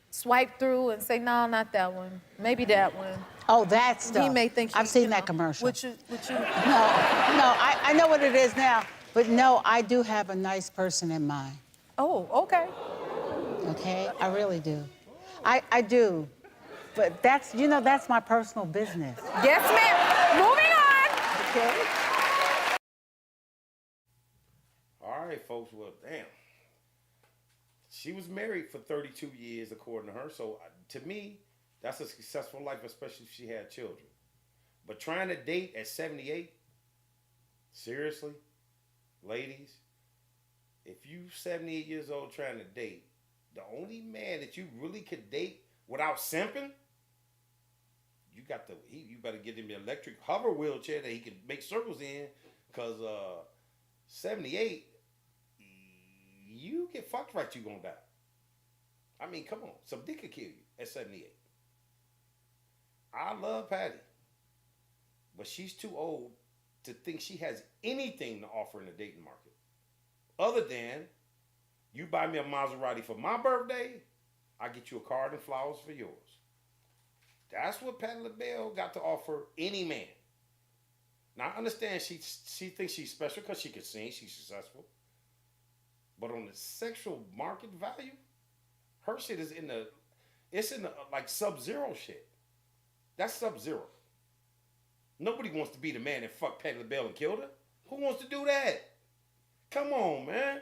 swipe through and say, no, not that one. Maybe that one. Oh, that stuff. He may think I've seen that commercial. Would you? No, I know what it is now. But no, I do have a nice person in mind. Oh, okay. Okay, I really do. I do. But that's my personal business. Yes, ma'am. Moving on. Okay. All right, folks. Well, damn. She was married for 32 years, according to her. So to me, that's a successful life, especially if she had children. But trying to date at 78, seriously, ladies, if you 78 years old trying to date, the only man that you really could date without simping, you better get him an electric hover wheelchair that he can make circles in, cause 78, you get fucked right, you gonna die. I mean, come on, some dick could kill you at 78. I love Patty, but she's too old to think she has anything to offer in the dating market, other than you buy me a Maserati for my birthday, I get you a card and flowers for yours. That's what Patti LaBelle got to offer any man. Now I understand she thinks she's special because she can sing, she's successful. But on the sexual market value, her shit is in the like Sub-Zero shit. That's Sub-Zero. Nobody wants to be the man that fucked Patti LaBelle and killed her. Who wants to do that? Come on, man.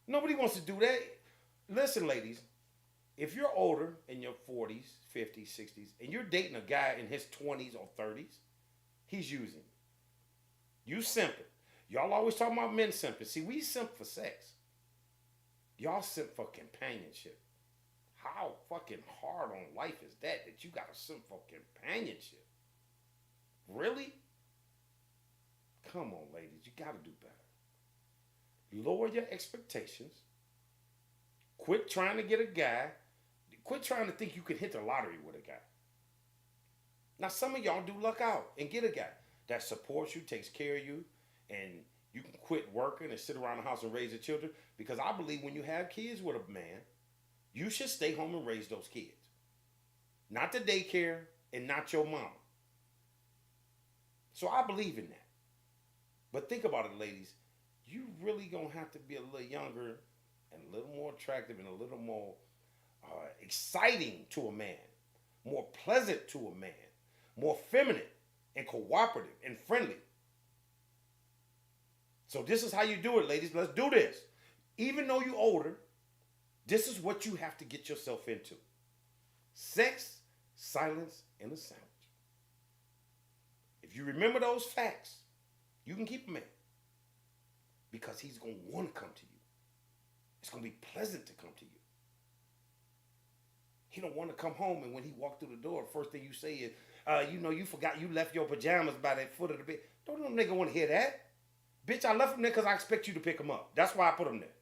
Nobody wants to do that. Listen, ladies, if you're older, in your 40s, 50s, 60s, and you're dating a guy in his 20s or 30s, he's using you. You simping. Y'all always talking about men simping. See, we simp for sex. Y'all simp for companionship. How fucking hard on life is that you gotta simp for companionship? Really? Come on, ladies, you gotta do better. Lower your expectations. Quit trying to get a guy. Quit trying to think you can hit the lottery with a guy. Now, some of y'all do luck out and get a guy that supports you, takes care of you, and you can quit working and sit around the house and raise the children. Because I believe when you have kids with a man, you should stay home and raise those kids. Not the daycare and not your mama. So I believe in that. But think about it, ladies. You really gonna have to be a little younger and a little more attractive and a little more exciting to a man, more pleasant to a man, more feminine and cooperative and friendly. So this is how you do it, ladies. Let's do this. Even though you're older, this is what you have to get yourself into. Sex, silence, and a sandwich. If you remember those facts, you can keep a man. Because he's going to want to come to you. It's going to be pleasant to come to you. He don't want to come home and when he walked through the door, first thing you say is, you forgot you left your pajamas by that foot of the bed. Don't no nigga want to hear that. Bitch, I left them there because I expect you to pick them up. That's why I put them there.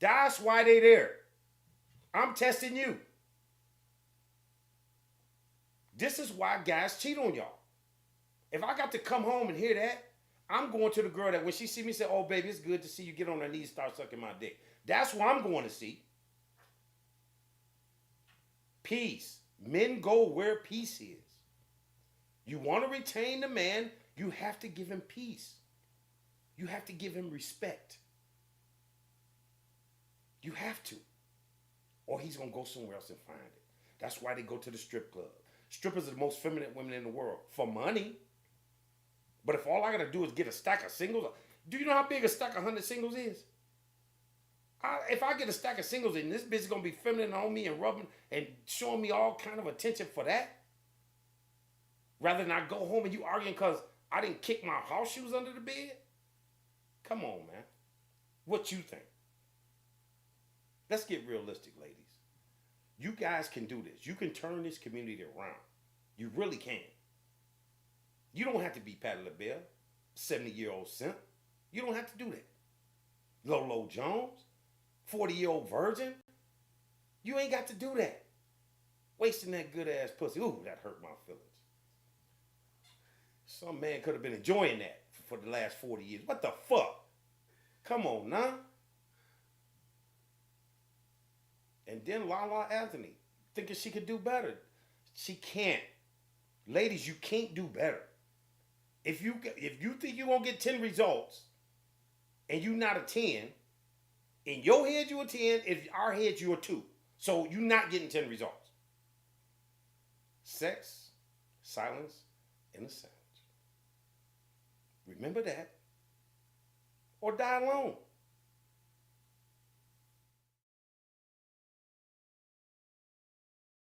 That's why they there. I'm testing you. This is why guys cheat on y'all. If I got to come home and hear that, I'm going to the girl that when she see me say, oh, baby, it's good to see you get on her knees and start sucking my dick. That's what I'm going to see. Peace. Men go where peace is. You want to retain the man, you have to give him peace. You have to give him respect. You have to. Or he's going to go somewhere else and find it. That's why they go to the strip club. Strippers are the most feminine women in the world. For money. But if all I got to do is get a stack of singles, do you know how big a stack of 100 singles is? If I get a stack of singles and this bitch is going to be feminine on me and rubbing and showing me all kind of attention for that, rather than I go home and you arguing because I didn't kick my house shoes under the bed? Come on, man. What you think? Let's get realistic, ladies. You guys can do this. You can turn this community around. You really can. You don't have to be Patti LaBelle, 70-year-old simp. You don't have to do that. Lolo Jones, 40-year-old virgin. You ain't got to do that. Wasting that good-ass pussy. Ooh, that hurt my feelings. Some man could have been enjoying that for the last 40 years. What the fuck? Come on, now. And then Lala Anthony, thinking she could do better. She can't. Ladies, you can't do better. If you think you're going to get 10 results and you're not a 10, in your head you're a 10, in our head you're a 2. So you're not getting 10 results. Sex, silence, in a sandwich. Remember that. Or die alone.